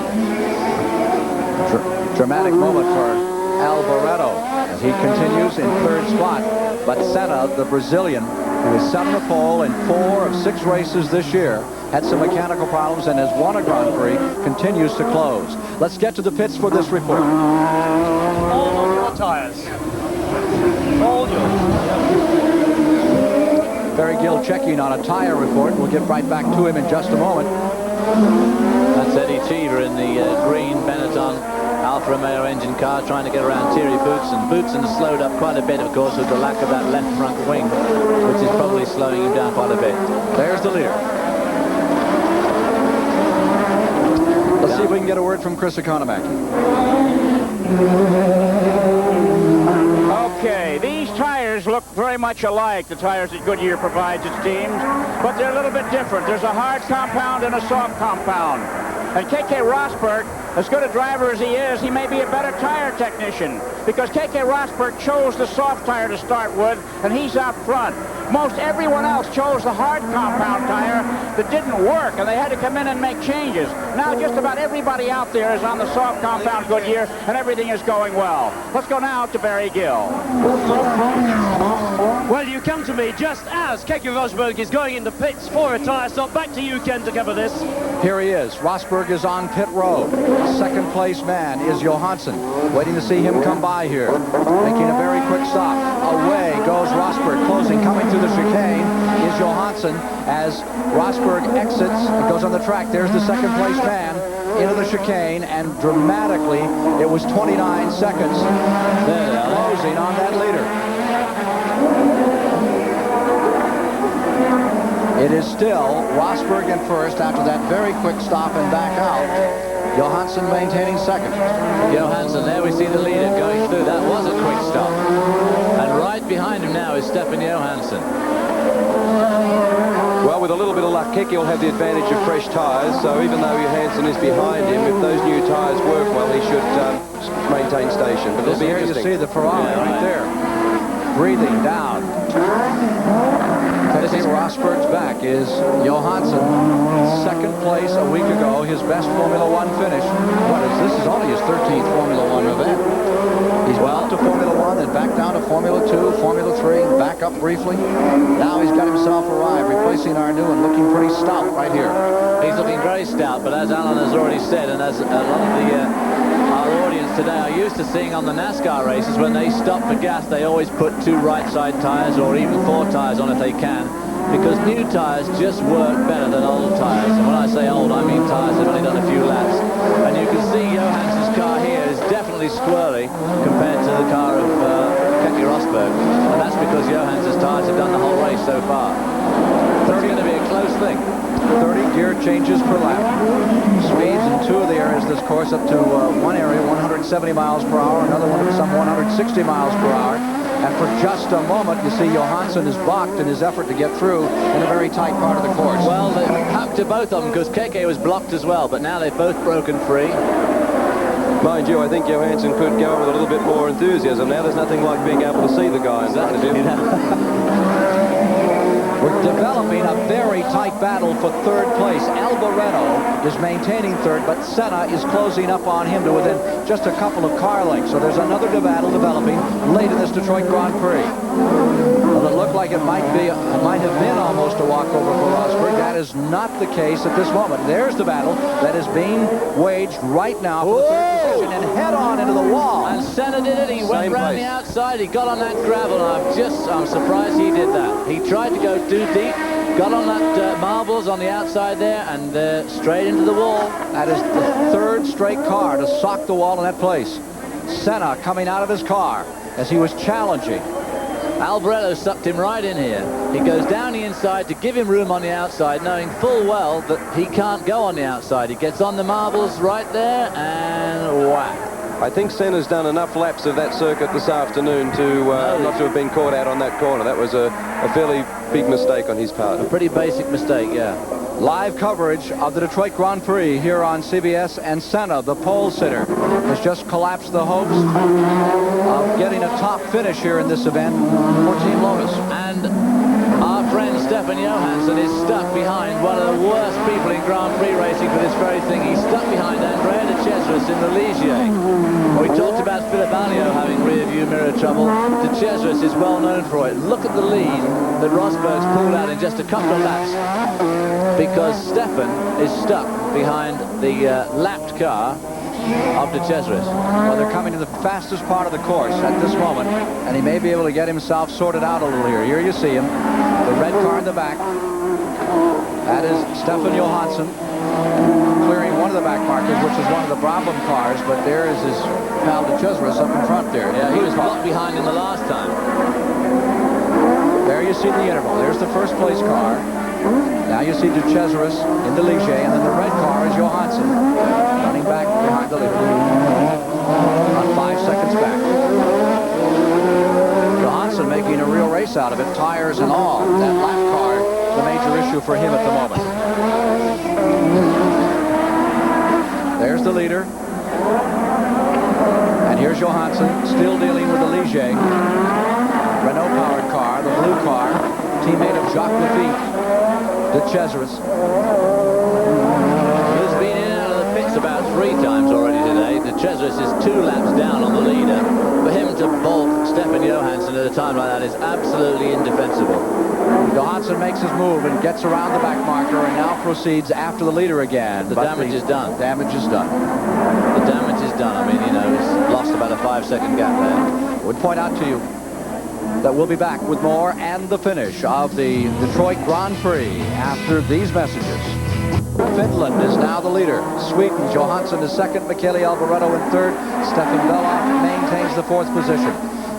Dramatic moment for Alboreto as he continues in third spot. But Senna, the Brazilian, who has set the pole in 4 of 6 races this year, had some mechanical problems and has won a Grand Prix, continues to close. Let's get to the pits for this report. All of your tires. All yours. Barry Gill checking on a tire report. We'll get right back to him in just a moment. That's Eddie Cheever in the green Benetton Alfa Romeo engine car trying to get around Thierry Boutsen has slowed up quite a bit, of course, with the lack of that left front wing, which is probably slowing him down quite a bit. There's the leader. Let's see if we can get a word from Chris Economaki. Okay, these tires look very much alike, the tires that Goodyear provides its teams, but they're a little bit different. There's a hard compound and a soft compound. And Keke Rosberg, as good a driver as he is, he may be a better tire technician, because Keke Rosberg chose the soft tire to start with, and he's out front. Most everyone else chose the hard compound tire that didn't work, and they had to come in and make changes. Now just about everybody out there is on the soft compound Goodyear, and everything is going well. Let's go now to Barry Gill. Well, you come to me just as Keke Rosberg is going into pits for a tire stop. Back to you, Ken, to cover this. Here he is. Rosberg is on pit road. Second place man is Johansson. Waiting to see him come by here. Making a very quick stop. Away goes Rosberg. Closing, coming through the chicane is Johansson as Rosberg exits. It goes on the track. There's the second place man into the chicane, and dramatically it was 29 seconds closing on that leader. It is still Rosberg in first after that very quick stop and back out. Johansson maintaining second. Johansson, there we see the leader going through. That was a quick stop. And right behind him now is Stefan Johansson. Well, with a little bit of luck, Keke will have the advantage of fresh tyres, so even though Johansson is behind him, if those new tyres work well, he should maintain station. But it'll be here interesting. You see the Ferrari right there, breathing down. Keke Rosberg's back is Johansson, second place a week ago, his best Formula One finish. This is only his 13th Formula One event. He's well to Formula One, then back down to Formula 2, Formula 3, back up briefly. Now he's got himself a ride, replacing Arnoux and looking pretty stout right here. He's looking very stout, but as Alan has already said, and as a lot of our audience today are used to seeing on the NASCAR races, when they stop for gas, they always put 2 right side tires or even 4 tires on if they can, because new tires just work better than old tires. And when I say old, I mean tires that have only done a few laps. And you can see Johansson's car here is definitely squirrely compared to the car of Keke Rosberg, and that's because Johansson's tires have done the whole race so far. It's going to be a close thing. 30 gear changes per lap. Speeds in 2 of the areas this course up to one area 170 miles per hour, another one some 160 miles per hour. And for just a moment, you see Johansson is blocked in his effort to get through in a very tight part of the course. Well, it happened to both of them because Keke was blocked as well, but now they've both broken free. Mind you, I think Johansson could go with a little bit more enthusiasm. Now there's nothing like being able to see the guy in front of him. We're developing a very tight battle for third place. Renault is maintaining third, but Senna is closing up on him to within just a couple of car lengths. So there's another battle developing late in this Detroit Grand Prix. Well, it looked like it might have been almost a walkover for Rosberg. That is not the case at this moment. There's the battle that is being waged right now for the third position and head on into the wall. And Senna did it. He went round the outside. He got on that gravel. I'm surprised he did that. He tried to go too deep. Got on that marbles on the outside there and straight into the wall. That is the third straight car to sock the wall in that place. Senna coming out of his car as he was challenging. Alvarado sucked him right in here. He goes down the inside to give him room on the outside, knowing full well that he can't go on the outside. He gets on the marbles right there and whack. I think Senna's done enough laps of that circuit this afternoon to not to have been caught out on that corner. That was a fairly big mistake on his part. A pretty basic mistake, yeah. Live coverage of the Detroit Grand Prix here on CBS, and Senna, the pole sitter, has just collapsed the hopes of getting a top finish here in this event for Team Lotus. And our friend Stefan Johansson is stuck behind one of the worst people in Grand Prix racing for this very thing. He's stuck behind Andrea de Cesaris in the Ligier. We talked about Philippe Alliot having rear-view mirror trouble. De Cesaris is well known for it. Look at the lead that Rosberg's pulled out in just a couple of laps, because Stefan is stuck behind the lapped car of De Cesaris. Well, they're coming to the fastest part of the course at this moment, and he may be able to get himself sorted out a little here. Here you see him, the red car in the back. That is Stefan Johansson clearing one of the back markers, which is one of the problem cars, but there is his pal De Cesaris up in front there. Yeah, he was blocked behind him the last time. There you see the interval. There's the first place car. Now you see De Cesaris in the Ligier, and then the red car is Johansson running back behind the leader. On 5 seconds back. Johansson making a real race out of it, tires and all. That lap car, the major issue for him at the moment. There's the leader. And here's Johansson still dealing with the Ligier. Renault-powered car, the blue car, teammate of Jacques Lafitte, De Cesaris. He's been in and out of the pits about 3 times already today. De Cesaris is 2 laps down on the leader. For him to balk Stefan Johansson at a time like that is absolutely indefensible. Johansson makes his move and gets around the back marker and now proceeds after the leader again. The damage is done. Damage is done. The damage is done. I mean, you know, he's lost about a 5-second gap there. I would point out to you that we'll be back with more and the finish of the Detroit Grand Prix after these messages. Finland is now the leader. Sweden, Johansson is second, Michele Alboreto in third. Stefan Belloff maintains the 4th position.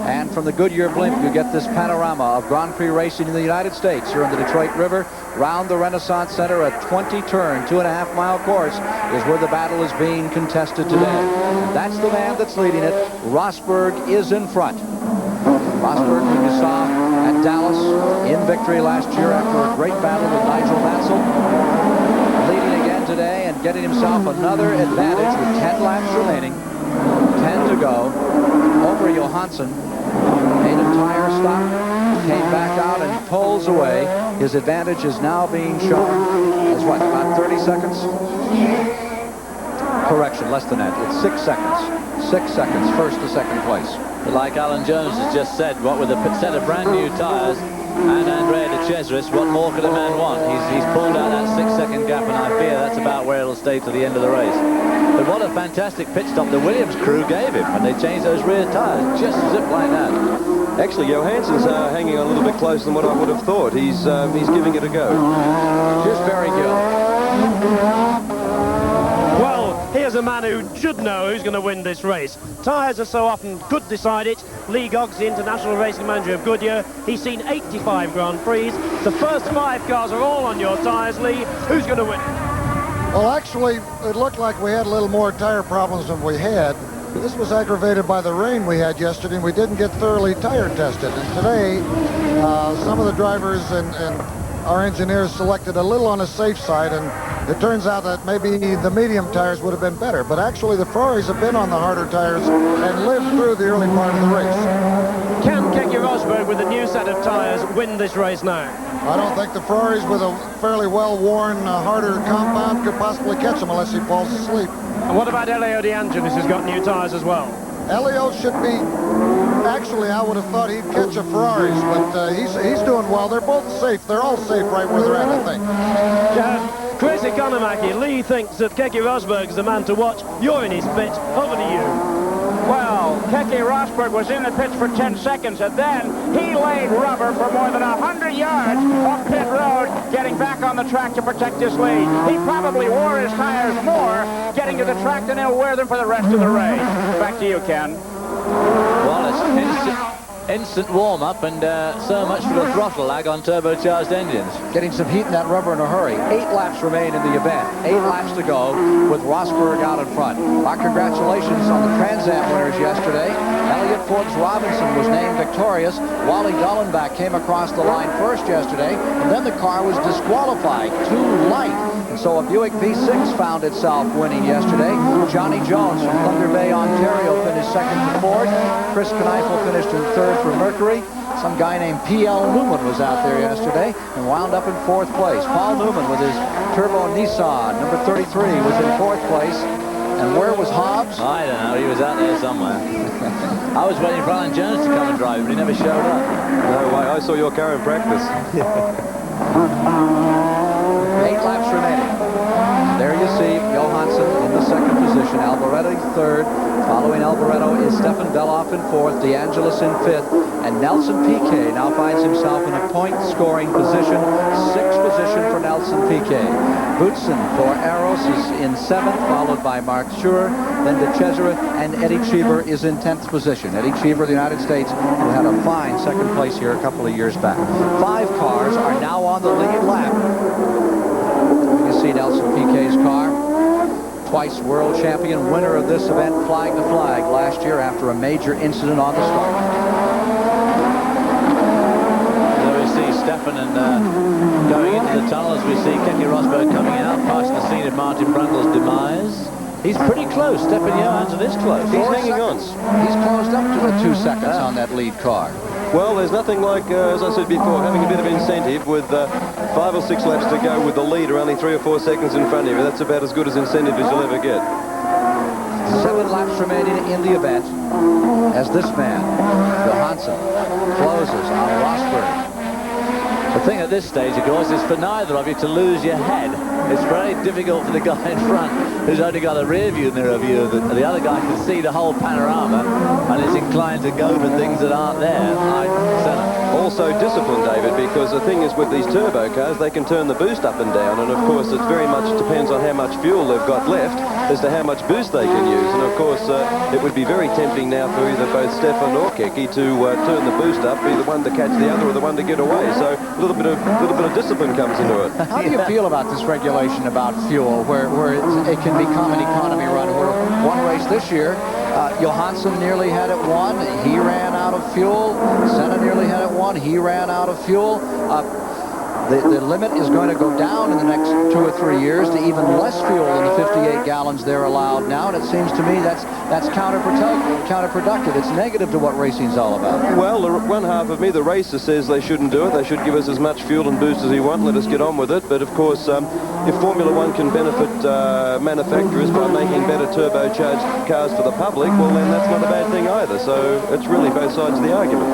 And from the Goodyear blimp, you get this panorama of Grand Prix racing in the United States here in the Detroit River. Round the Renaissance Center, a 20-turn, 2.5-mile course is where the battle is being contested today. That's the man that's leading it. Rosberg is in front. Rosberg, who you saw at Dallas in victory last year after a great battle with Nigel Mansell, leading again today and getting himself another advantage with 10 laps remaining, 10 to go, over Johansson. Made a tire stop, came back out and pulls away. His advantage is now being shown as what, about 30 seconds? Correction, less than that. It's 6 seconds. 6 seconds, first to second place. Like Alan Jones has just said, what with a set of brand new tyres and Andrea de Cesaris, what more could a man want? He's pulled out that 6-second gap, and I fear that's about where it'll stay to the end of the race. But what a fantastic pit stop the Williams crew gave him when they changed those rear tyres. Just zip like that. Actually, Johansson's hanging on a little bit closer than what I would have thought. He's giving it a go. Here's Barry Gill. Well, here's a man who should know who's going to win this race. Tyres are so often could decide it. Lee Goggs, the international racing manager of Goodyear, he's seen 85 Grand Prix. The first 5 cars are all on your tyres, Lee. Who's going to win? Well, actually, it looked like we had a little more tire problems than we had. This was aggravated by the rain we had yesterday, and we didn't get thoroughly tire tested. And today, some of the drivers and our engineers selected a little on the safe side, and it turns out that maybe the medium tires would have been better. But actually, the Ferraris have been on the harder tires and lived through the early part of the race. Can Keke Rosberg, with a new set of tires, win this race now? I don't think the Ferraris with a fairly well-worn, harder compound could possibly catch him unless he falls asleep. And what about Elio De Angelis, who's got new tires as well? Elio should be... Actually, I would have thought he'd catch a Ferraris, but he's doing well. They're both safe. They're all safe right where they're at, I think. Chris Economaki, Lee thinks that Keke Rosberg is the man to watch. You're in his pit. Over to you. Well, Keke Rosberg was in the pits for 10 seconds, and then he laid rubber for more than 100 yards off pit road, getting back on the track to protect his lead. He probably wore his tires more getting to the track than he'll wear them for the rest of the race. Back to you, Ken. Well, it's instant warm-up, and so much for the throttle lag on turbocharged engines. Getting some heat in that rubber in a hurry. 8 laps remain in the event. 8 laps to go with Rosberg out in front. Our congratulations on the Trans Am winners yesterday. Elliott Forbes Robinson was named victorious. Wally Dullenbach came across the line first yesterday, and then the car was disqualified. Too light. And so a Buick V6 found itself winning yesterday. Johnny Jones from Thunder Bay, Ontario finished second for Ford. Chris Kneifel finished in third for Mercury. Some guy named P.L. Newman was out there yesterday and wound up in 4th place. Paul Newman with his turbo Nissan, number 33, was in 4th place. And where was Hobbs? I don't know. He was out there somewhere. I was waiting for Alan Jones to come and drive, but he never showed up. No way. I saw your car in practice. 8 laps remaining. There you see Johansson in the 2nd position, Alboreto 3rd. Following Alboreto is Stefan Beloff in 4th, De Angelis in 5th, and Nelson Piquet now finds himself in a point-scoring position, 6th position for Nelson Piquet. Boutsen for Arrows is in 7th, followed by Mark Schurer, then De Cesare, and Eddie Cheever is in 10th position. Eddie Cheever of the United States, who had a fine 2nd place here a couple of years back. 5 cars are now on the lead lap. You see Nelson Piquet's car. Twice world champion, winner of this event, flag to flag last year after a major incident on the start. There we see Stefan and going into the tunnel as we see Keke Rosberg coming out, past the scene of Martin Brundle's demise. He's pretty close. Stefan Johansson is close. He's hanging on. He's closed up to the 2 seconds on that lead car. Well, there's nothing like, as I said before, having a bit of incentive with 5 or 6 laps to go with the leader only 3 or 4 seconds in front of you. That's about as good as incentive as you'll ever get. 7 laps remaining in the event as this man, Johansson, closes on Rosberg. The thing at this stage, of course, is for neither of you to lose your head. It's very difficult for the guy in front who's only got a rear view mirror view. The other guy can see the whole panorama and is inclined to go for things that aren't there. Also discipline, David, because the thing is with these turbo cars, they can turn the boost up and down, and of course it very much depends on how much fuel they've got left as to how much boost they can use. And of course it would be very tempting now for either both Stefan or Keke to turn the boost up, be the one to catch the other or the one to get away. So a little bit of discipline comes into it. How do you feel about this regulation about fuel, where it can become an economy run? Where one race this year, Johansson nearly had it won. He ran out of fuel. Senna nearly had it won. He ran out of fuel. The limit is going to go down in the next 2 or 3 years to even less fuel than the 58 gallons they're allowed now, and it seems to me that's counterproductive. It's negative to what racing's all about. Well, one half of me, the racer, says they shouldn't do it. They should give us as much fuel and boost as we want. Let us get on with it. But of course, if Formula One can benefit manufacturers by making better turbocharged cars for the public, well, then that's not a bad thing either. So it's really both sides of the argument.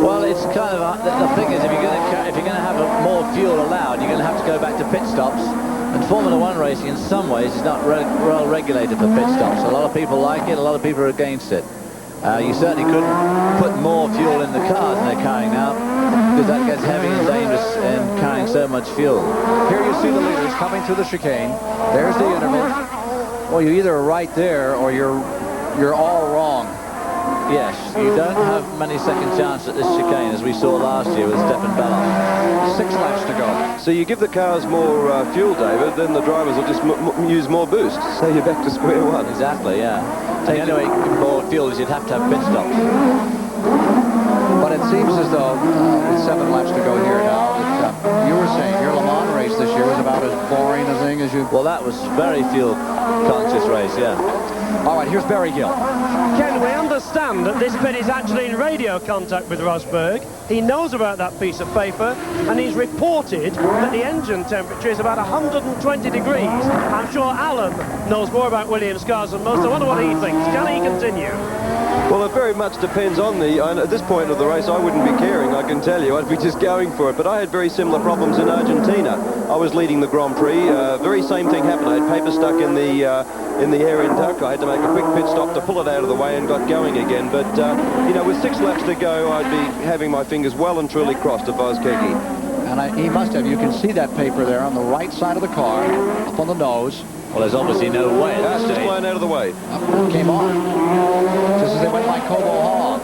Well, it's kind of the thing is, if you're going to have more fuel allowed, you're going to have to go back to pit stops. And Formula One racing, in some ways, is not well regulated for pit stops. A lot of people like it, a lot of people are against it. You certainly couldn't put more fuel in the cars than they're carrying now, because that gets heavy and dangerous and carrying so much fuel. Here you see the leaders coming through the chicane. There's the interval. Well, you're either right there or you're all wrong. Yes, you don't have many second chances at this chicane, as we saw last year with Stefan Belloff. 6 laps to go. So you give the cars more fuel, David, then the drivers will just use more boost. So you're back to square one. Exactly, yeah. And the only way you can more fuel is you'd have to have pit stops. But it seems as though, with 7 laps to go here now, that you were saying your Le Mans race this year was about as boring a thing as you... Well, that was very fuel-conscious race, yeah. All right, here's Barry Gill. Ken, we understand that this pit is actually in radio contact with Rosberg. He knows about that piece of paper, and he's reported that the engine temperature is about 120 degrees. I'm sure Alan knows more about Williams cars than most. I wonder what he thinks. Can he continue? Well, it very much depends on at this point of the race, I wouldn't be caring, I can tell you. I'd be just going for it. But I had very similar problems in Argentina. I was leading the Grand Prix. Very same thing happened. I had paper stuck in the air duct. I had to make a quick pit stop to pull it out of the way and got going again. But, you know, with 6 laps to go, I'd be having my fingers well and truly crossed if I was Keke. And he must have. You can see that paper there on the right side of the car, up on the nose. Well, there's obviously no way. It's just blown out of the way. Came on. Just as they went like Cobo Hall.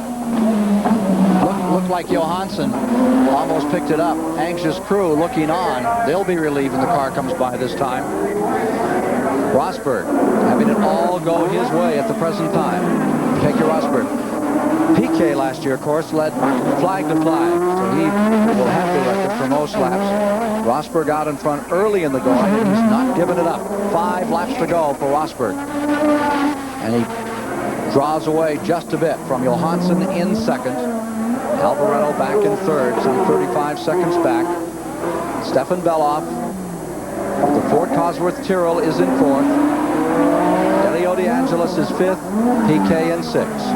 Looked like Johansson almost picked it up. Anxious crew looking on. They'll be relieved when the car comes by this time. Rosberg having it all go his way at the present time. Keke Rosberg. Piquet last year, of course, led flag to flag, so he will have the record for most laps. Rosberg out in front early in the going, and he's not giving it up. 5 laps to go for Rosberg. And he draws away just a bit from Johansson in second. Alvarado back in third, some 35 seconds back. Stefan Belloff, the Ford Cosworth Tyrrell, is in fourth. Elio De Angelis is fifth, Piquet in sixth.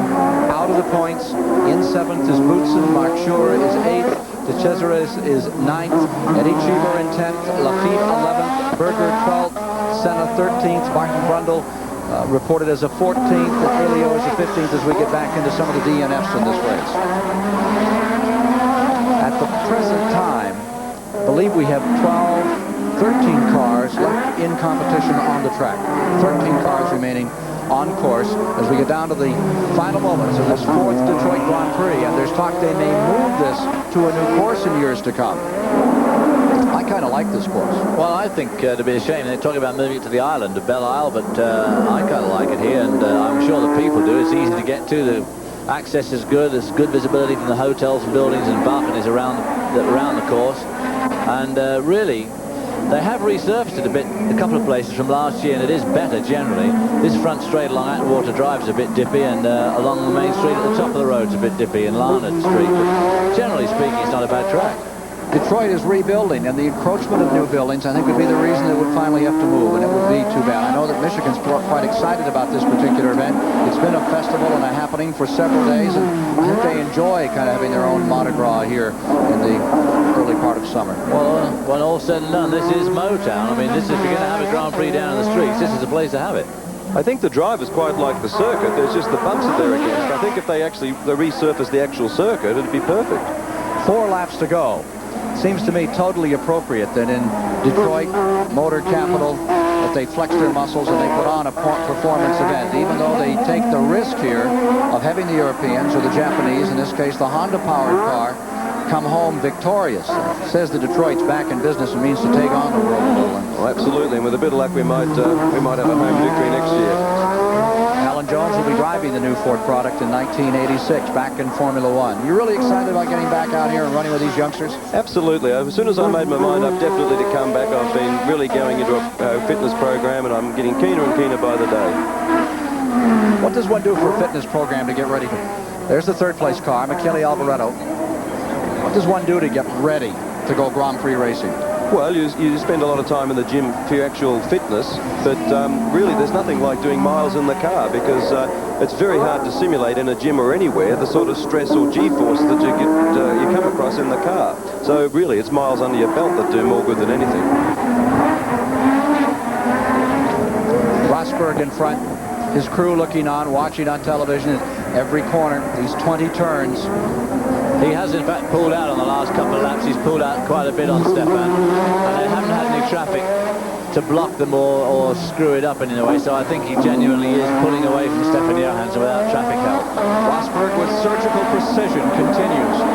Out of the points, in seventh is Boutsen, Mark Schur is eighth, De Cesaris is ninth, Eddie Cheever in 10th, Lafitte 11th, Berger 12th, Senna 13th, Martin Brundle reported as a 14th, and Elio as a 15th as we get back into some of the DNFs in this race. At the present time, I believe we have 13 cars left in competition on the track. 13 cars remaining on course as we get down to the final moments of this 4th Detroit Grand Prix, and there's talk they may move this to a new course in years to come. I kind of like this course. Well, I think to be a shame they're talking about moving it to the island of Belle Isle, but I kind of like it here, and I'm sure the people do. It's easy to get to. The access is good. There's good visibility from the hotels and buildings and balconies around the course, and really, they have resurfaced it a bit, a couple of places from last year, and it is better generally. This front straight along Atwater Drive is a bit dippy, and along the main street at the top of the road is a bit dippy, and Larned Street. But generally speaking, it's not a bad track. Detroit is rebuilding, and the encroachment of new buildings, I think, would be the reason they would finally have to move, and it would be too bad. I know that Michigan's quite excited about this particular event. It's been a festival and a happening for several days, and I think they enjoy kind of having their own Mardi Gras here in the early part of summer. Well, when all's said and done, this is Motown. I mean, this is, if you're going to have a Grand Prix down in the streets, this is the place to have it. I think the drive is quite like the circuit. There's just the bumps that they're against. I think if they resurface the actual circuit, it'd be perfect. 4 laps to go. Seems to me totally appropriate that in Detroit, motor capital, that they flex their muscles and they put on a performance event, even though they take the risk here of having the Europeans or the Japanese, in this case the Honda-powered car, come home victorious. It says that Detroit's back in business and means to take on the world of Olympics. Oh, absolutely, and with a bit of luck we might have a home victory next year. Alan Jones will be driving the new Ford product in 1986, back in Formula One. You're really excited about getting back out here and running with these youngsters? Absolutely. As soon as I made my mind up definitely to come back, I've been really going into a fitness program, and I'm getting keener and keener by the day. What does one do for a fitness program to get ready? There's the third place car, Michele Alvarado. What does one do to get ready to go Grand Prix racing? Well, you spend a lot of time in the gym for your actual fitness, but really there's nothing like doing miles in the car, because it's very hard to simulate in a gym or anywhere the sort of stress or G-force that you come across in the car. So really it's miles under your belt that do more good than anything. Rosberg in front, his crew looking on, watching on television at every corner, these 20 turns. He has in fact pulled out on the last couple of laps. He's pulled out quite a bit on Stefan, and they haven't had any traffic to block them or screw it up in a way, so I think he genuinely is pulling away from Stefan Johansson without traffic help. Rosberg with surgical precision continues to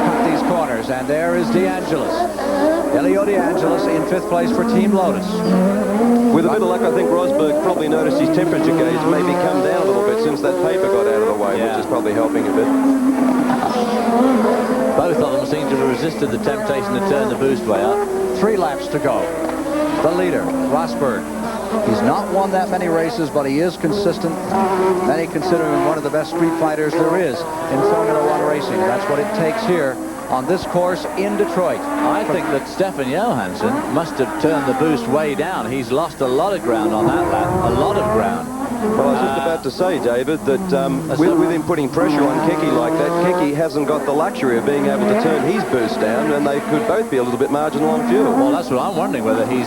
cut these corners, and there is De Angelis. Elio De Angelis in 5th place for Team Lotus. With a bit of luck, I think Rosberg probably noticed his temperature gauge maybe come down a little bit since that paper got out of the way, which is probably helping a bit. Both of them seem to have resisted the temptation to turn the boost way up. 3 laps to go. The leader, Rosberg. He's not won that many races, but he is consistent. Many consider him one of the best street fighters there is in Formula One racing. That's what it takes here on this course in Detroit. I think that Stefan Johansson must have turned the boost way down. He's lost a lot of ground on that lap, a lot of ground. Well, I was just about to say, David, that with him putting pressure on Keke like that, Keke hasn't got the luxury of being able to turn his boost down, and they could both be a little bit marginal on fuel. Well, that's what I'm wondering, whether he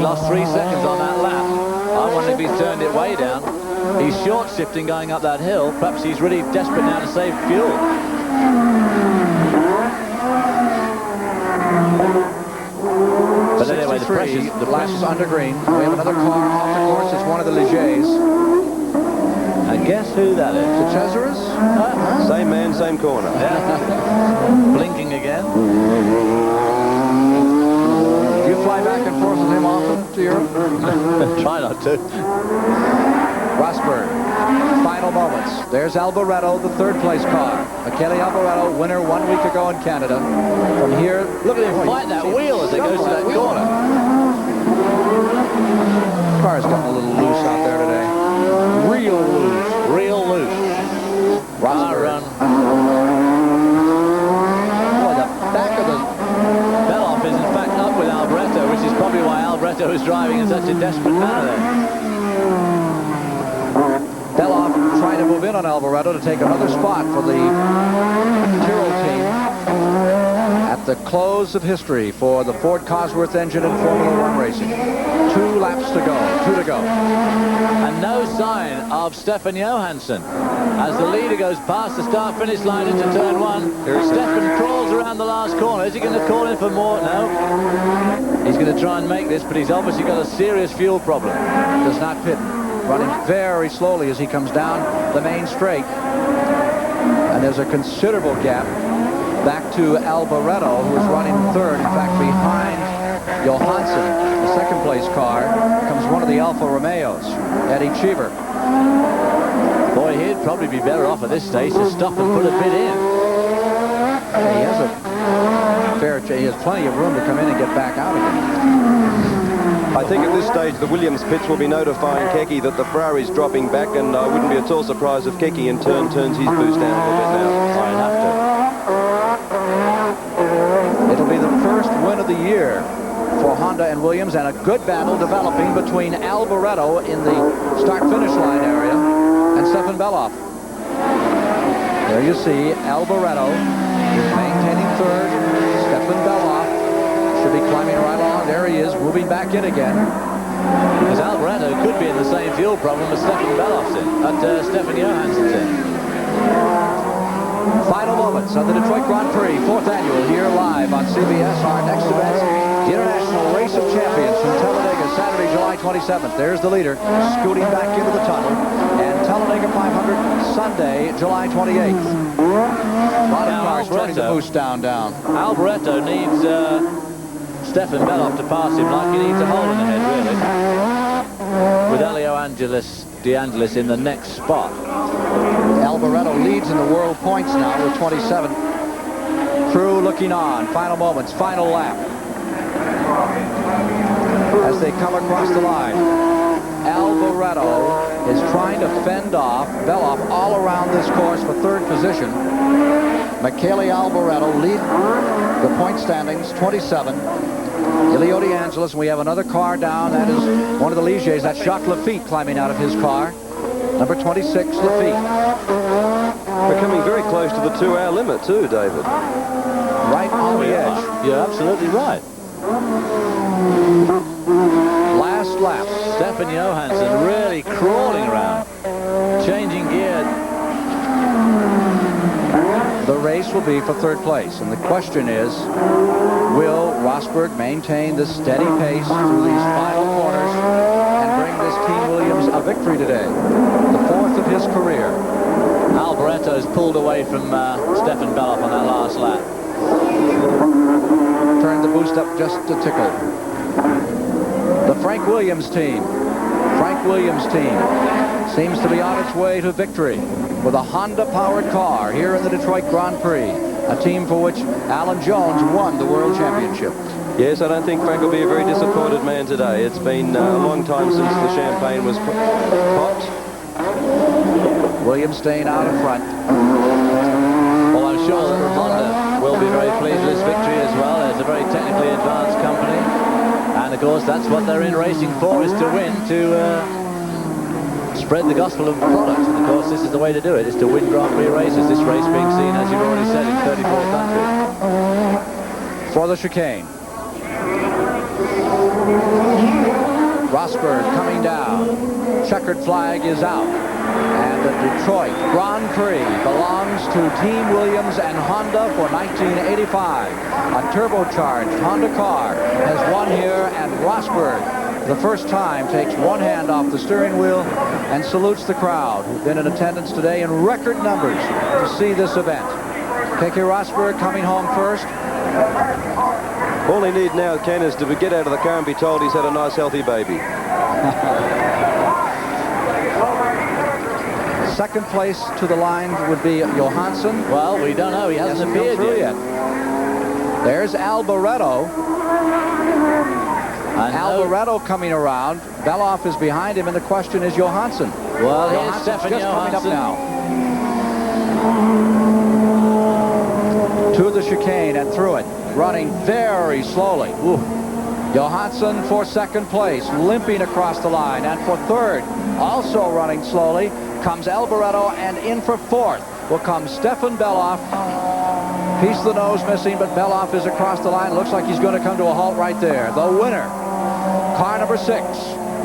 lost 3 seconds on that lap. I'm wondering if he's turned it way down. He's short shifting going up that hill. Perhaps he's really desperate now to save fuel. But anyway, the pressure's under green. We have another car off the course. It's one of the Legers. And guess who that is? The Cesares? Same man, same corner. Blinking again. Do you fly back and forth with him often to Europe? Try not to. Rosberg, final moments. There's Alboreto, the 3rd place car. Michele Alboreto, winner 1 week ago in Canada. From here, look at him fight that wheel as it goes to that corner. Car's gotten a little loose out there today. Real loose. Real loose. Rosberg. Boy, the back of the Beloff is in fact up with Alboreto, which is probably why Alboreto is driving in such a desperate manner there. Beloff trying to move in on Alboreto to take another spot for the Tyrrell team at the close of history for the Ford Cosworth engine in Formula One racing. 2 laps to go, 2 to go. And no sign of Stefan Johansson. As the leader goes past the start-finish line into turn 1, Stefan crawls around the last corner. Is he going to call in for more? No. He's going to try and make this, but he's obviously got a serious fuel problem. Does not pit. Running very slowly as he comes down the main straight. And there's a considerable gap back to Alboreto, who is running 3rd. In fact, behind Johansson, the 2nd place car, comes one of the Alfa Romeos, Eddie Cheever. Boy, he'd probably be better off at this stage to stop and put a bit in. He has a fair chance. He has plenty of room to come in and get back out again. I think at this stage the Williams pits will be notifying Keke that the Ferrari's dropping back, and I wouldn't be at all surprised if Keke in turn turns his boost down a little bit now. I'd have to. It'll be the first win of the year for Honda and Williams, and a good battle developing between Alboreto in the start-finish line area and Stefan Beloff. There you see Alboreto is maintaining 3rd. Stefan Beloff should be climbing right along. There he is, moving back in again. Because Alboreto could be in the same fuel problem as Stefan Beloff's in, Stefan Johansson's in. Final moments of the Detroit Grand Prix, 4th annual, here live on CBS. Our next event, the International Race of Champions from Talladega, Saturday, July 27th. There's the leader, scooting back into the tunnel. And Talladega 500, Sunday, July 28th. A lot of cars turning the boost down. Alboreto needs Stefan Beloff to pass him like he needs a hole in the head, really. With Elio De Angelis in the next spot. Alboreto leads in the world points now with 27. Crew looking on. Final moments, final lap. As they come across the line, Alboreto is trying to fend off Beloff all around this course for 3rd position. Michele Alboreto lead the point standings, 27. Elio De Angelis, and we have another car down. That is one of the Legers. That's Jacques Lafitte climbing out of his car. Number 26, Lafitte. We're coming very close to the 2-hour limit too, David. Right on the edge. You're absolutely right. Last lap. Stefan Johansson really crawling around. Changing gear. the race will be for third place. And the question is, will Rosberg maintain this steady pace through these final corners and bring this Team Williams a victory today? The fourth of his career. Alboretto's pulled away from Stefan Beloff on that last lap. Turned the boost up just a tickle. The Frank Williams team. Frank Williams team seems to be on its way to victory with a Honda-powered car here in the Detroit Grand Prix, a team for which Alan Jones won the World Championship. Yes, I don't think Frank will be a very disappointed man today. It's been a long time since the champagne was popped. Williams staying out in front. Well, I'm sure that Honda will be very pleased with this victory as well. It's a very technically advanced company. And, of course, that's what they're in racing for, is to win, to spread the gospel of product. And, of course, this is the way to do it, is to win Grand Prix races. This race being seen, as you've already said, in 34 countries. For the chicane. Rosberg coming down. Checkered flag is out. And the Detroit Grand Prix belongs to Team Williams and Honda for 1985. A turbocharged Honda car has won here, and Rosberg, the first time, takes one hand off the steering wheel and salutes the crowd who've been in attendance today in record numbers to see this event. Keke Rosberg coming home first. All he needs now, Ken, is to get out of the car and be told he's had a nice, healthy baby. Second place to the line would be Johansson. Well, we don't know. He hasn't appeared yet. There's Alboretto. Alboretto coming around. Beloff is behind him, and the question is Johansson. Well, here's Stefan coming up Johansson now. To the chicane and through it, running very slowly. Ooh. Johansson for second place, limping across the line, and for third, also running slowly, comes Alboretto, and in for fourth will come Stefan Beloff. Piece of the nose missing, but Beloff is across the line. Looks like he's going to come to a halt right there. The winner, car number 6,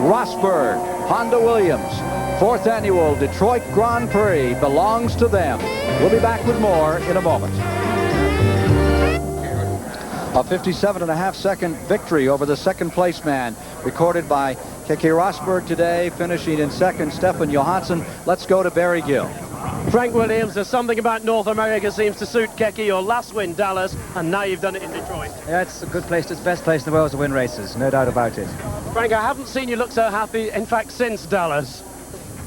Rosberg, Honda Williams, 4th annual Detroit Grand Prix, belongs to them. We'll be back with more in a moment. A 57.5-second victory over the second place man, recorded by Keke Rosberg today, finishing in second, Stefan Johansson. Let's go to Barry Gill. Frank Williams, there's something about North America seems to suit Keke. Your last win, Dallas, and now you've done it in Detroit. Yeah, it's a good place. It's the best place in the world to win races, no doubt about it. Frank, I haven't seen you look so happy, in fact, since Dallas.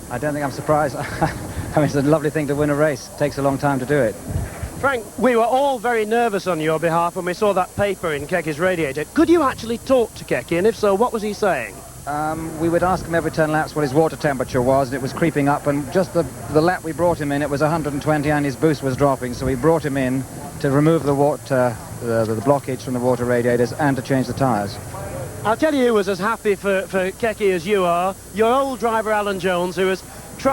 I don't think I'm surprised. I mean, it's a lovely thing to win a race. It takes a long time to do it. Frank, we were all very nervous on your behalf when we saw that paper in Keke's radiator. Could you actually talk to Keke, and if so, what was he saying? We would ask him every 10 laps what his water temperature was, and it was creeping up, and just the lap we brought him in, it was 120 and his boost was dropping, so we brought him in to remove the water, the blockage from the water radiators and to change the tyres. I'll tell you who was as happy for Keke as you are, your old driver Alan Jones, who has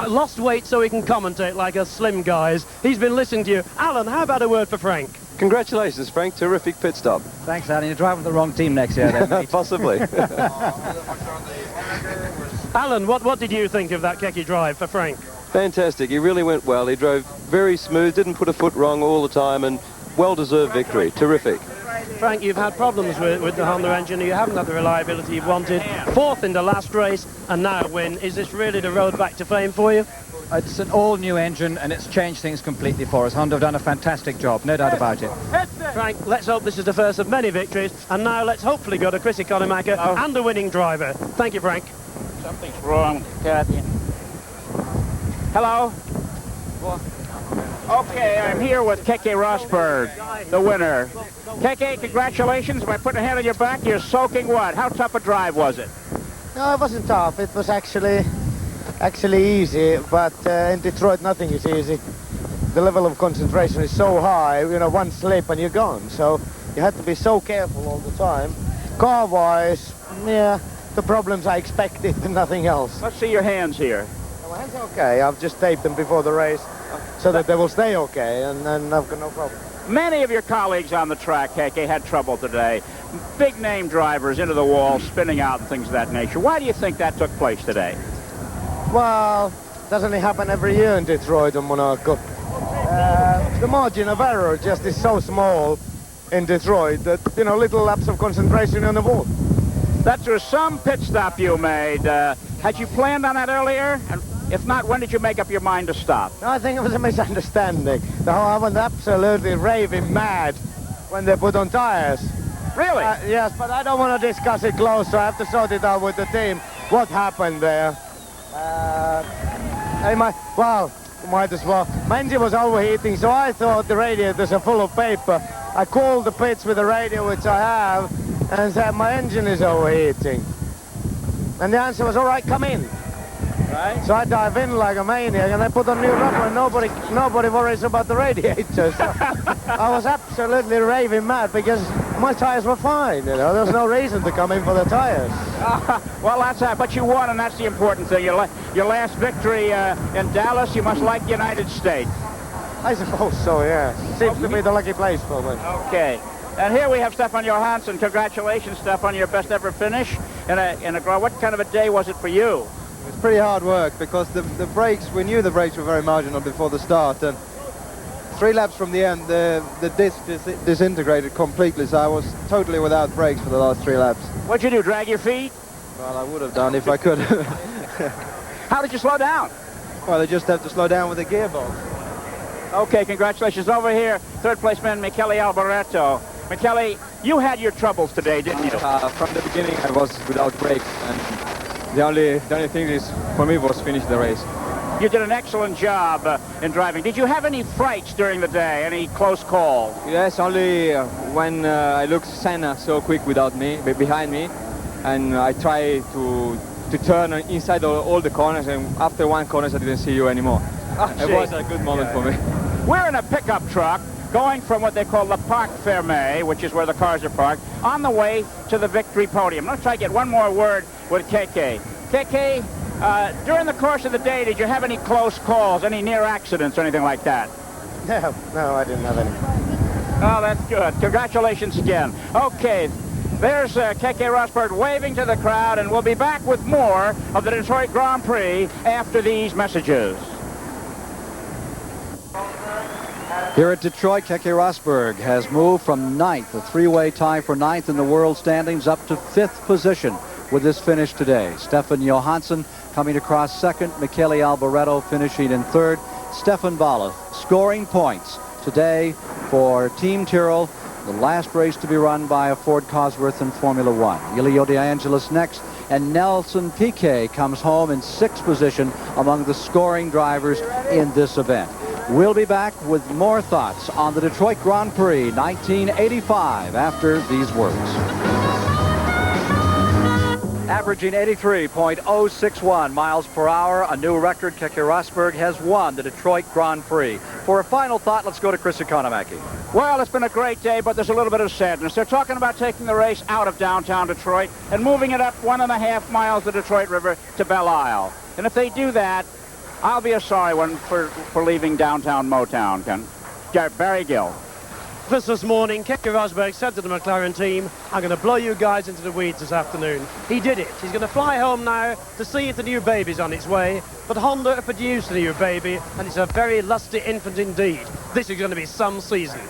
lost weight so he can commentate like us slim guys. He's been listening to you. Alan, how about a word for Frank? Congratulations, Frank. Terrific pit stop. Thanks, Alan. You're driving the wrong team next year, then, mate. Possibly. Alan, what did you think of that Keke drive for Frank? Fantastic. He really went well. He drove very smooth, didn't put a foot wrong all the time, and well-deserved victory. Terrific. Frank, you've had problems with the Honda engine. You haven't had the reliability you've wanted. 4th in the last race, and now a win. Is this really the road back to fame for you? It's an all-new engine, and it's changed things completely for us. Honda have done a fantastic job, no doubt about it. Frank, let's hope this is the first of many victories, and now let's hopefully go to Chris Economaker and the winning driver. Thank you, Frank. Something's wrong, Kathy. Hello? Okay, I'm here with Keke Rosberg, the winner. Keke, congratulations. By putting a hand on your back, you're soaking wet. How tough a drive was it? No, it wasn't tough. It was actually easy, but in Detroit nothing is easy. The level of concentration is so high, you know, one slip and you're gone. So you had to be so careful all the time. Car-wise, yeah, the problems I expected and nothing else. Let's see your hands here. My hands are okay. I've just taped them before the race so that they will stay okay, and I've got no problem. Many of your colleagues on the track, Keke, had trouble today. Big name drivers into the wall, spinning out and things of that nature. Why do you think that took place today? Well, doesn't it happen every year in Detroit and Monaco? the margin of error just is so small in Detroit that, you know, little lapse of concentration on the wall. That was some pit stop you made. Had you planned on that earlier? And if not, when did you make up your mind to stop? No, I think it was a misunderstanding. I went absolutely raving mad when they put on tires. Really? Yes, but I don't want to discuss it close, so I have to sort it out with the team. What happened there? Might as well. My engine was overheating, so I thought the radiators are full of paper. I called the pits with the radio, which I have, and said my engine is overheating. And the answer was, all right, come in. Right. So I dive in like a maniac, and I put on new rubber, and nobody worries about the radiators. So I was absolutely raving mad because my tires were fine, you know. There was no reason to come in for the tires. Well, that's that. But you won, and that's the important thing. Your last victory in Dallas, you must like the United States. I suppose so, yeah. Seems to be the lucky place for me. Okay. And here we have Stefan Johansson. Congratulations, Stefan, your best ever finish in a what kind of a day was it for you? It was pretty hard work because the brakes, we knew the brakes were very marginal before the start, and 3 laps from the end the disc disintegrated completely, so I was totally without brakes for the last 3 laps. What'd you do, drag your feet? Well, I would have done if I could. How did you slow down? Well, I just have to slow down with the gearbox. Okay, congratulations. Over here, third placeman Michele Alboreto. Michele, you had your troubles today, didn't you? From the beginning I was without brakes, and the only thing is for me was finish the race. You did an excellent job in driving. Did you have any frights during the day? Any close calls? Yes, only when I looked Senna so quick without me, behind me, and I tried to turn inside all the corners, and after one corner I didn't see you anymore. It was a good moment for me. We're in a pickup truck going from what they call the Parc Fermé, which is where the cars are parked, on the way to the victory podium. Let's try to get one more word with Keke. Keke, during the course of the day, did you have any close calls, any near accidents or anything like that? No, I didn't have any. Oh, that's good. Congratulations again. Okay, there's Keke Rosberg waving to the crowd, and we'll be back with more of the Detroit Grand Prix after these messages. Here at Detroit, Keke Rosberg has moved from 9th, a 3-way tie for 9th in the world standings, up to 5th position with this finish today. Stefan Johansson coming across 2nd, Michele Alboreto finishing in 3rd, Stefan Balla scoring points today for Team Tyrrell, the last race to be run by a Ford Cosworth in Formula One. Elio De Angelis next, and Nelson Piquet comes home in 6th position among the scoring drivers in this event. We'll be back with more thoughts on the Detroit Grand Prix 1985 after these words. Averaging 83.061 miles per hour, a new record. Keke Rosberg has won the Detroit Grand Prix. For a final thought, let's go to Chris Economaki. Well, it's been a great day, but there's a little bit of sadness. They're talking about taking the race out of downtown Detroit and moving it up 1.5 miles the Detroit River to Belle Isle. And if they do that, I'll be a sorry one for leaving downtown Motown. Barry Gill. This morning, Keke Rosberg said to the McLaren team, I'm going to blow you guys into the weeds this afternoon. He did it. He's going to fly home now to see if the new baby's on its way. But Honda have produced a new baby, and it's a very lusty infant indeed. This is going to be some season.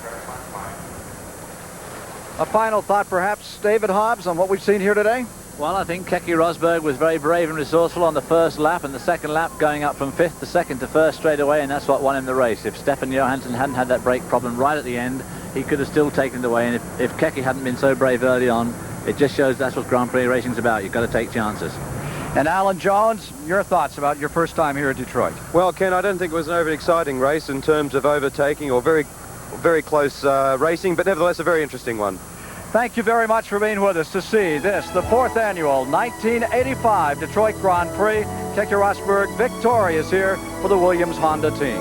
A final thought, perhaps, David Hobbs, on what we've seen here today? Well, I think Keke Rosberg was very brave and resourceful on the first lap, and the second lap going up from 5th to 2nd to 1st straight away, and that's what won him the race. If Stefan Johansson hadn't had that brake problem right at the end, he could have still taken it away, and if Keke hadn't been so brave early on, it just shows that's what Grand Prix racing's about. You've got to take chances. And Alan Jones, your thoughts about your first time here at Detroit? Well, Ken, I don't think it was an overly exciting race in terms of overtaking or very close racing, but nevertheless a very interesting one. Thank you very much for being with us to see this, the 4th annual 1985 Detroit Grand Prix. Keke Rosberg victorious here for the Williams Honda team.